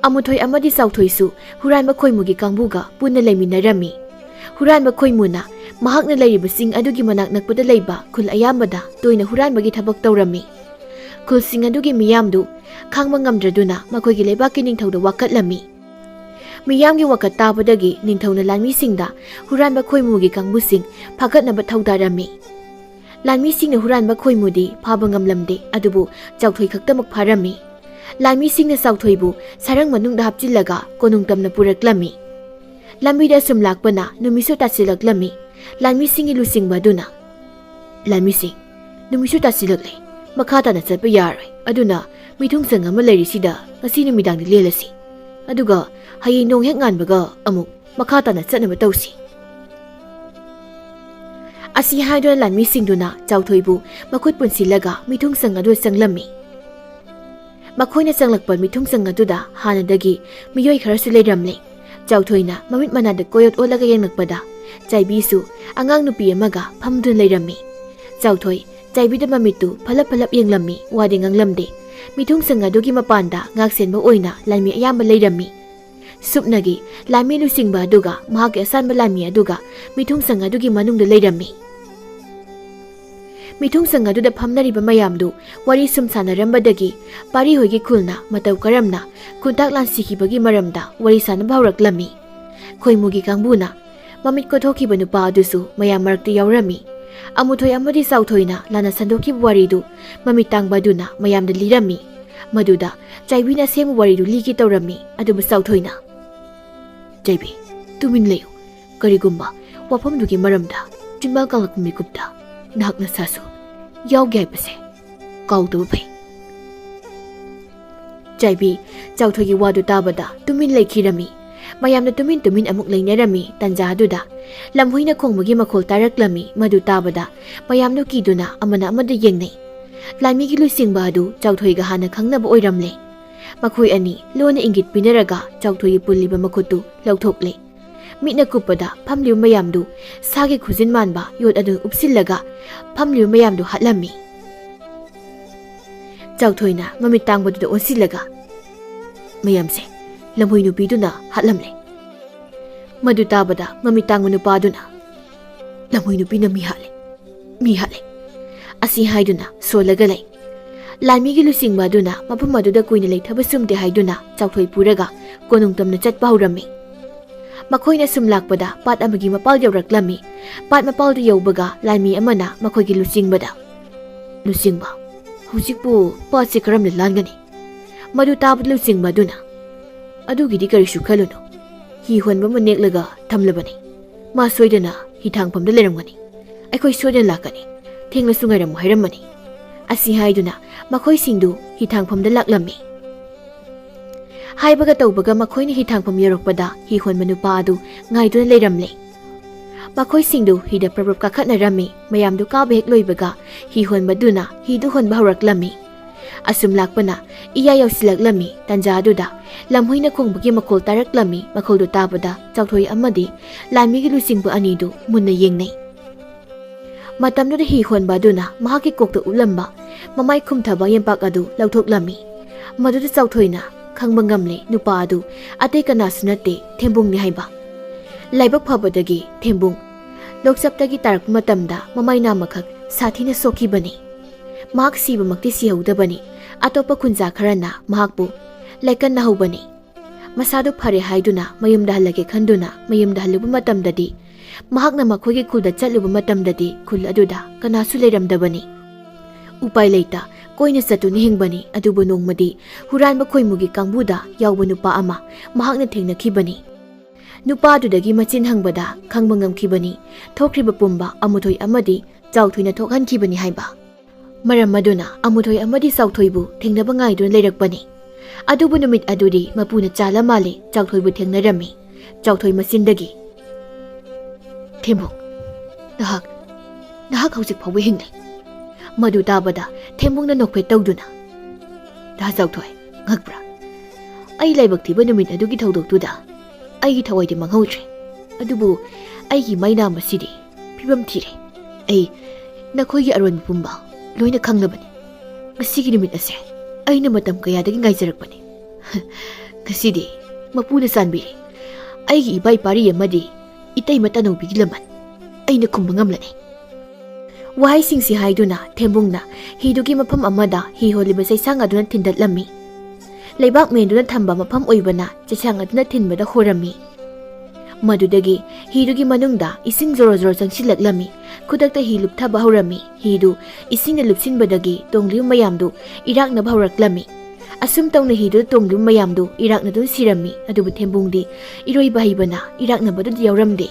ꯑꯃꯨꯊꯣꯏ ꯑꯃꯗꯤ ꯆꯥꯎꯊꯣꯏꯁꯨ ꯍꯨꯔꯥꯟꯕ ꯈꯣꯏꯃꯨꯒꯤ ꯀꯥꯡꯕꯨꯒ ꯄꯨꯟꯅ ꯂꯩꯃꯤꯟꯅꯔꯝꯃꯤ꯫ ꯍꯨꯔꯥꯟꯕ ꯈꯣꯏꯃꯨꯅ ꯃꯍꯥꯛꯅ ꯂꯩꯔꯤꯕ ꯆꯤꯡ ꯑꯗꯨꯒꯤ ꯃꯅꯥꯛ ꯅꯛꯄꯗ ꯂꯩꯕ ꯈꯨꯜ ꯑꯌꯥꯝꯕꯗ ꯇꯣꯏꯅ ꯍꯨꯔꯥꯟꯕꯒꯤ ꯊꯕꯛ ꯇꯧꯔꯝꯃꯤ꯫ ꯈꯨꯜꯁꯤꯡ ꯑꯗꯨꯒꯤ ꯃꯤꯌꯥꯝꯗꯨ ꯈꯥꯡꯕ ꯉꯝꯗ꯭ꯔꯗꯨꯅ ꯃꯈꯣꯏꯒꯤ ꯂꯩꯕꯥꯛꯀꯤ ꯅꯤꯡꯊꯧꯗ ꯋꯥꯀꯠꯂꯝꯃꯤ꯫ ꯃꯤꯌꯥꯝꯒꯤ ꯋꯥꯀꯠ ꯇꯥꯕꯗꯒꯤ ꯅꯤꯡꯊꯧꯅ ꯂꯥꯟꯃꯤꯁꯤꯡꯗ ꯍꯨꯔꯥꯟꯕ ꯈꯣꯏꯃꯨꯒꯤ ꯀꯥꯡꯕꯨꯁꯤꯡ ꯐꯥꯒꯠꯅꯕ ꯊꯧꯗꯥꯔꯝꯃꯤ꯫ ꯂꯥꯟꯃꯤꯁꯤꯡꯅ ꯍꯨꯔꯥꯟꯕ ꯈꯣꯏꯃꯨꯗꯤ ꯐꯥꯕ ꯉꯝꯂꯝꯗꯦ, ꯑꯗꯨꯕꯨ ꯆꯥꯎꯊꯣꯏ ꯈꯛꯇꯃꯛ ꯐꯥꯔꯝꯃꯤ꯫ ꯂꯥꯟꯃꯤꯁꯤꯡꯅ ꯆꯥꯎꯊꯣꯏꯕꯨ ꯁꯔꯪ ꯃꯅꯨꯡꯗ ꯍꯥꯞꯆꯤꯜꯂꯒ ꯀꯣꯅꯨꯡ ꯇꯝꯅ ꯄꯨꯔꯛꯂꯝꯃꯤ꯫ ꯂꯝꯕꯤꯗ ꯑꯁꯨꯝ ꯂꯥꯛꯄꯅ ꯅꯨꯃꯤꯠꯁꯨ ꯇꯥꯁꯤꯜꯂꯛꯂꯝꯃꯤ꯫ ꯂꯥꯟꯃꯤꯁꯤꯡꯒꯤ ꯂꯨꯆꯤꯡꯕ ꯑꯗꯨꯅ, ꯂꯥꯟꯃꯤꯁꯤꯡ, ꯅꯨꯃꯤꯠꯁꯨ ꯇꯥꯁꯤꯜꯂꯛꯂꯦ, ꯃꯈꯥ ꯇꯥꯅ ꯆꯠꯄ ꯌꯥꯔꯣꯏ, ꯑꯗꯨꯅ ꯃꯤꯊꯨꯡꯁꯪ ꯑꯃ ꯂꯩꯔꯤꯁꯤꯗ ꯉꯁꯤ ꯅꯨꯃꯤꯗꯥꯡꯗꯤ ꯂꯦꯜꯂꯁꯤ, ꯑꯗꯨꯒ ꯍꯌꯦꯡ ꯅꯣꯡ ꯍꯦꯛ ꯉꯥꯟꯕꯒ ꯑꯃꯨꯛ ꯃꯈꯥ ꯇꯥꯅ ꯆꯠꯅꯕ ꯇꯧꯁꯤ꯫ ꯑꯁꯤ ꯍꯥꯏꯗꯨꯅ ꯂꯥꯟꯃꯤꯁꯤꯡꯗꯨꯅ ꯆꯥꯎꯊꯣꯏꯕꯨ ꯃꯈꯨꯠ ꯄꯨꯟꯁꯤꯜꯂꯒ ꯃꯤꯊꯨꯡꯁꯪ ꯑꯗꯨ ꯆꯪꯂꯝꯃꯤ꯫ ꯃꯈꯣꯏꯅ ꯆꯪꯂꯛꯄ ꯃꯤꯊꯨꯡꯁꯪ ꯑꯗꯨꯗ ꯍꯥꯟꯅꯗꯒꯤ ꯃꯤꯑꯣꯏ ꯈꯔꯁꯨ ꯂꯩꯔꯝꯂꯦ꯫ ꯆꯥꯎꯊꯣꯏꯅ ꯃꯃꯤꯠ ꯃꯅꯥꯗ ꯀꯣꯌꯣꯠ ꯑꯣꯜꯂꯒ ꯌꯦꯡꯂꯛꯄꯗ ꯆꯥꯏꯕꯤꯁꯨ ꯑꯉꯥꯡ ꯅꯨꯄꯤ ꯑꯃꯒ ꯐꯝꯗꯨꯅ ꯂꯩꯔꯝꯃꯤ꯫ ꯆꯥꯎꯊꯣꯏ ꯆꯥꯏꯕꯤꯗ ꯃꯃꯤꯠꯇꯨ ꯐꯂꯞ ꯐꯂꯞ ꯌꯦꯡꯂꯝꯃꯤ, ꯋꯥꯗꯤ ꯉꯥꯡꯂꯝꯗꯦ꯫ ꯃꯤꯊꯨꯡꯁꯪ ꯑꯗꯨꯒꯤ ꯃꯄꯥꯟꯗ ꯉꯥꯛꯁꯦꯟꯕ ꯑꯣꯏꯅ ꯂꯥꯟꯃꯤ ꯑꯌꯥꯝꯕ ꯂꯩꯔꯝꯃꯤ꯫ ꯁꯨꯞꯅꯒꯤ ꯂꯥꯟꯃꯤ ꯂꯨꯆꯤꯡꯕ ꯑꯗꯨꯒ ꯃꯍꯥꯛꯀꯤ ꯑꯁꯥꯟꯕ ꯂꯥꯟꯃꯤ ꯑꯗꯨꯒ ꯃꯤꯊꯨꯡꯁꯪ ꯑꯗꯨꯒꯤ ꯃꯅꯨꯡꯗ ꯂꯩꯔꯝꯃꯤ꯫ ꯃꯤꯊꯨꯡꯁꯪ ꯑꯗꯨꯗ ꯐꯝꯅꯔꯤꯕ ꯃꯌꯥꯝꯗꯨ ꯋꯥꯔꯤ ꯁꯨꯝ ꯁꯥꯟꯅꯔꯝꯕꯗꯒꯤ ꯄꯥꯔꯤꯍꯣꯏꯒꯤ ꯈꯨꯜꯅ ꯃꯇꯧ ꯀꯔꯝꯅ ꯈꯨꯟꯇꯥꯛ ꯂꯥꯟꯁꯤꯈꯤꯕꯒꯤ ꯃꯔꯝꯗ ꯋꯥꯔꯤ ꯁꯥꯅꯕ ꯍꯧꯔꯛꯂꯝꯃꯤ꯫ ꯈꯣꯏꯃꯨꯒꯤ ꯀꯥꯡꯕꯨꯅ ꯃꯃꯤꯠ ꯀꯣꯊꯣꯛꯈꯤꯕ ꯅꯨꯄꯥ ꯑꯗꯨꯁꯨ ꯃꯌꯥꯝ ꯃꯔꯛꯇ ꯌꯥꯎꯔꯝꯃꯤ꯫ ꯑꯃꯨꯊꯣꯏ ꯑꯃꯗꯤ ꯆꯥꯎꯊꯣꯏꯅ ꯂꯥꯟꯅ ꯁꯟꯗꯣꯛꯈꯤꯕ ꯋꯥꯔꯤꯗꯨ ꯃꯃꯤꯠ ꯇꯥꯡꯕ ꯑꯗꯨꯅ ꯃꯌꯥꯝꯗ ꯂꯤꯔꯝꯃꯤ꯫ ꯃꯗꯨꯗ ꯆꯥꯏꯕꯤꯅ ꯑꯁꯦꯡꯕ ꯋꯥꯔꯤꯗꯨ ꯂꯤꯒꯦ ꯇꯧꯔꯝꯃꯤ, ꯑꯗꯨꯕꯨ ꯆꯥꯎꯊꯣꯏꯅ, ꯆꯥꯏꯕꯤ, ꯇꯨꯃꯤꯟ ꯂꯩꯌꯨ, ꯀꯔꯤꯒꯨꯝꯕ ꯋꯥꯐꯝꯗꯨꯒꯤ ꯃꯔꯝꯗ ꯆꯤꯟꯕꯥꯜ ꯀꯥꯡꯂꯛꯄ ꯃꯤꯀꯨꯞꯇ ꯅꯍꯥꯛ ꯅꯁꯥꯁꯨ ꯌꯥꯎꯒꯦ ꯍꯥꯏꯕꯁꯦ ꯀꯥꯎꯗꯕ ꯐꯩ꯫ ꯆꯥꯏꯕꯤ ꯆꯥꯎꯊꯣꯏꯒꯤ ꯋꯥꯗꯨ ꯇꯥꯕꯗ ꯇꯨꯃꯤꯟ ꯂꯩꯈꯤꯔꯝꯃꯤ꯫ ꯃꯌꯥꯝꯅ ꯇꯨꯃꯤꯟ ꯇꯨꯃꯤꯟ ꯑꯃꯨꯛ ꯂꯩꯅꯔꯝꯃꯤ꯫ ꯇꯟꯖꯥ ꯑꯗꯨꯗ ꯂꯝꯍꯨꯏꯅ ꯈꯣꯡꯕꯒꯤ ꯃꯈꯣꯜ ꯇꯥꯔꯛꯂꯝꯃꯤ꯫ ꯃꯗꯨ ꯇꯥꯕꯗ ꯃꯌꯥꯝꯗꯨ ꯀꯤꯗꯨꯅ ꯑꯃꯅ ꯑꯃꯗ ꯌꯦꯡꯅꯩ꯫ ꯂꯥꯟꯃꯤꯒꯤ ꯂꯨꯆꯤꯡꯕ ꯑꯗꯨ ꯆꯥꯎꯊꯣꯏꯒ ꯍꯥꯟꯅ ꯈꯪꯅꯕ ꯑꯣꯏꯔꯝꯂꯦ꯫ ꯃꯈꯣꯏ ꯑꯅꯤ ꯂꯣꯟꯅ ꯏꯪꯒꯤꯠ ꯄꯤꯅꯔꯒ ꯆꯥꯎꯊꯣꯏꯒꯤ ꯄꯨꯜꯂꯤꯕ ꯃꯈꯨꯠꯇꯨ ꯂꯧꯊꯣꯛꯂꯦ꯫ ꯃꯤꯠꯅ ꯀꯨꯞꯄꯗ ꯐꯝꯂꯤꯕ ꯃꯌꯥꯝꯗꯨ ꯁꯥꯒꯤ ꯈꯨꯖꯤꯟ ꯃꯥꯟꯕ ꯌꯣꯠ ꯑꯗꯨ ꯎꯞꯁꯤꯜꯂꯒ ꯐꯝꯂꯤꯕ ꯃꯌꯥꯝꯗꯨ ꯍꯥꯠꯂꯝꯃꯤ꯫ ꯆꯥꯎꯊꯣꯏꯅ ꯃꯃꯤꯠ ꯇꯥꯡꯕꯗꯨꯗ ꯑꯣꯟꯁꯤꯜꯂꯒ, ꯃꯌꯥꯝꯁꯦ ꯂꯝꯍꯨꯏ ꯅꯨꯄꯤꯗꯨꯅ ꯍꯥꯠꯂꯝꯂꯦ꯫ ꯃꯗꯨ ꯇꯥꯕꯗ ꯃꯃꯤꯠ ꯇꯥꯡꯕ ꯅꯨꯄꯥꯗꯨꯅ, ꯂꯝꯍꯨꯏ ꯅꯨꯄꯤꯅ ꯃꯤ ꯍꯥꯠꯂꯦ, ꯑꯁꯤ ꯍꯥꯏꯗꯨꯅ ꯁꯣꯜꯂꯒ ꯂꯩ꯫ ꯂꯥꯟꯃꯤꯒꯤ ꯂꯨꯆꯤꯡꯕ ꯑꯗꯨꯅ ꯃꯐꯝ ꯑꯗꯨꯗ ꯀꯨꯏꯅ ꯂꯩꯊꯕ ꯆꯨꯝꯗꯦ ꯍꯥꯏꯗꯨꯅ ꯆꯥꯎꯊꯣꯏ ꯄꯨꯔꯒ ꯀꯣꯅꯨꯡ ꯇꯝꯅ ꯆꯠꯄ ꯍꯧꯔꯝꯃꯤ꯫ ꯃꯈꯣꯏꯅ ꯁꯨꯝ ꯂꯥꯛꯄꯗ ꯄꯥꯠ ꯑꯃꯒꯤ ꯃꯄꯥꯜ ꯌꯧꯔꯛꯂꯝꯃꯤ꯫ ꯄꯥꯠ ꯃꯄꯥꯜꯗꯨ ꯌꯧꯕꯒ ꯂꯥꯟꯃꯤ ꯑꯃꯅ ꯃꯈꯣꯏꯒꯤ ꯂꯨꯆꯤꯡꯕꯗ, ꯂꯨꯆꯤꯡꯕ, ꯍꯧꯖꯤꯛꯄꯨ ꯄꯥꯠꯁꯦ ꯀꯔꯝꯅ ꯂꯥꯟꯒꯅꯤ? ꯃꯗꯨ ꯇꯥꯕꯗ ꯂꯨꯆꯤꯡꯕ ꯑꯗꯨꯅ, ꯑꯗꯨꯒꯤꯗꯤ ꯀꯔꯤꯁꯨ ꯈꯜꯂꯨꯅꯨ, ꯍꯤ ꯍꯣꯟꯕ ꯑꯃ ꯅꯦꯛꯂꯒ ꯊꯝꯂꯕꯅꯤ, ꯃꯥ ꯁꯣꯏꯗꯅ ꯍꯤꯊꯥꯡꯐꯝꯗ ꯂꯩꯔꯝꯒꯅꯤ, ꯑꯩꯈꯣꯏ ꯁꯣꯏꯗꯅ ꯂꯥꯛꯀꯅꯤ, ꯊꯦꯡꯂꯁꯨ ꯉꯥꯏꯔꯝꯃꯨ ꯍꯥꯏꯔꯝꯕꯅꯤ꯫ ꯑꯁꯤ ꯍꯥꯏꯗꯨꯅ ꯃꯈꯣꯏꯁꯤꯡꯗꯨ ꯍꯤꯊꯥꯡꯐꯝꯗ ꯂꯥꯛꯂꯝꯃꯤ꯫ ꯍꯥꯏꯕꯒ ꯇꯧꯕꯒ ꯃꯈꯣꯏꯅ ꯍꯤꯊꯥꯡꯐꯝ ꯌꯧꯔꯛꯄꯗ ꯍꯤ ꯍꯣꯟꯕ ꯅꯨꯄꯥ ꯑꯗꯨ ꯉꯥꯏꯗꯨꯅ ꯂꯩꯔꯝꯂꯦ꯫ ꯃꯈꯣꯏꯁꯤꯡꯗꯨ ꯍꯤꯗ ꯄ꯭ꯔꯞ ꯀꯥꯈꯠꯅꯔꯝꯃꯤ꯫ ꯃꯌꯥꯝꯗꯨ ꯀꯥꯕ ꯍꯦꯛ ꯂꯣꯏꯕꯒ ꯍꯤ ꯍꯣꯟꯕꯗꯨꯅ ꯍꯤꯗꯨ ꯍꯣꯟꯕ ꯍꯧꯔꯛꯂꯝꯃꯤ꯫ ꯑꯁꯨꯝ ꯂꯥꯛꯄꯅ ꯏꯌꯥ ꯌꯧꯁꯤꯜꯂꯛꯂꯝꯃꯤ꯫ ꯇꯟꯖꯥ ꯑꯗꯨꯗ ꯂꯝꯍꯨꯏꯅ ꯈꯣꯡꯕꯒꯤ ꯃꯈꯣꯜ ꯇꯥꯔꯛꯂꯝꯃꯤ꯫ ꯃꯈꯣꯜꯗꯨ ꯇꯥꯕꯗ ꯆꯥꯎꯊꯣꯏ ꯑꯃꯗꯤ ꯂꯥꯟꯃꯤꯒꯤ ꯂꯨꯆꯤꯡꯕ ꯑꯅꯤꯗꯨ ꯃꯨꯟꯅ ꯌꯦꯡꯅꯩ꯫ ꯃꯇꯝꯗꯨꯗ ꯍꯤ ꯍꯣꯟꯕ ꯑꯗꯨꯅ ꯃꯍꯥꯛꯀꯤ ꯀꯣꯛꯇ ꯎꯞꯂꯝꯕ ꯃꯃꯥꯏ ꯈꯨꯝꯊꯕ ꯌꯦꯝꯄꯥꯛ ꯑꯗꯨ ꯂꯧꯊꯣꯛꯂꯝꯃꯤ꯫ ꯃꯗꯨꯗ ꯆꯥꯎꯊꯣꯏꯅ ꯈꯪꯕ ꯉꯝꯂꯦ ꯅꯨꯄꯥ ꯑꯗꯨ ꯑꯇꯩ ꯀꯅꯥꯁꯨ ꯅꯠꯇꯦ, ꯊꯦꯝꯕꯨꯡꯅꯤ ꯍꯥꯏꯕ꯫ ꯂꯥꯏꯕꯛ ꯐꯕꯗꯒꯤ ꯊꯦꯝꯕꯨꯡ ꯂꯣꯛꯆꯞꯇꯒꯤ ꯇꯥꯔꯛꯄ ꯃꯇꯝꯗ ꯃꯃꯥꯏ ꯅꯥꯝꯃꯈꯛ ꯁꯥꯊꯤꯅ ꯁꯣꯛꯈꯤꯕꯅꯤ꯫ ꯃꯍꯥꯛ ꯁꯤꯕꯃꯛꯇꯤ ꯁꯤꯍꯧꯗꯕꯅꯤ꯫ ꯑꯇꯣꯞꯄ ꯈꯨꯟꯖꯥ ꯈꯔꯅ ꯃꯍꯥꯛꯄꯨ ꯂꯩꯀꯟꯅꯍꯧꯕꯅꯤ꯫ ꯃꯁꯥꯗꯨ ꯐꯔꯦ ꯍꯥꯏꯗꯨꯅ ꯃꯌꯨꯝꯗ ꯍꯜꯂꯒꯦ ꯈꯟꯗꯨꯅ ꯃꯌꯨꯝꯗ ꯍꯜꯂꯨꯕ ꯃꯇꯝꯗꯗꯤ, ꯃꯍꯥꯛꯅ ꯃꯈꯣꯏꯒꯤ ꯈꯨꯜꯗ ꯆꯠꯂꯨꯕ ꯃꯇꯝꯗꯗꯤ ꯈꯨꯜ ꯑꯗꯨꯗ ꯀꯅꯥꯁꯨ ꯂꯩꯔꯝꯗꯕꯅꯤ꯫ Upai leita koina satuna hingbani adubu nongmadi huranba khoimugi kangbuda yawba nupa ama mahakna thengnakhibani. Nupadudagi machin hangbada khangba ngamkhibani thokriba pumba amuthoi amadi chauthoina thokhankhibani haiba. Maram maduna amuthoi amadi sauthoibu thengnaba ngaiduna leirakpani. Adubu numit adudi mapuna chala male chauthoibu thengnarami. Chauthoi masindagi. Thembung nahak haujik phawbe hingle. Madu tabada thembungna nokphe tawduna. Da chauthoi ngakbra. Ai laibak thiba numit adugi thodoktuda ai thawaidi manghautre. Adubu ai gi maina masidi phibam thire. Ai nakhoi aron pumba loina khangnabani. Ngasigi numit ase aina matam kayadagi ngaijarakpani. Ngasidi mapuna sanbiri. Aigi ibai pari amadi itai mata nobigi laman aina khumba ngamlani. Wahai singsi haiduna thembungna hidugi mafam amada hi holiba saisang aduna thindatlami. Leibak menduna thamba mafam oibana chaisang aduna thinbada horami. Madudagi hidugi manungda ising zoro zoro changsilaklami. Khudakta hi lupthaba horami. Hidu isingna lupsinbadagi tongliu mayamdu irakna bhawraklami. Asum tawna hidu tonglu mayamdu irakna dun sirami adubu thembungdi iroi bahibana irakna badu yawramde.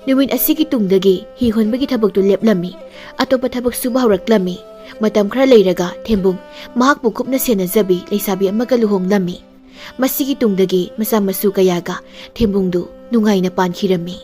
Numit asigi tungdagi hi honbagi thabaktu leplami atopa thabak suba hawraklami. Matam khara leiraga thembung mahakbu kupna senajabi leisabi amaga luhonglami. Masigi tungdagi masa masu kayaga thembungdu nungaina pankhirami.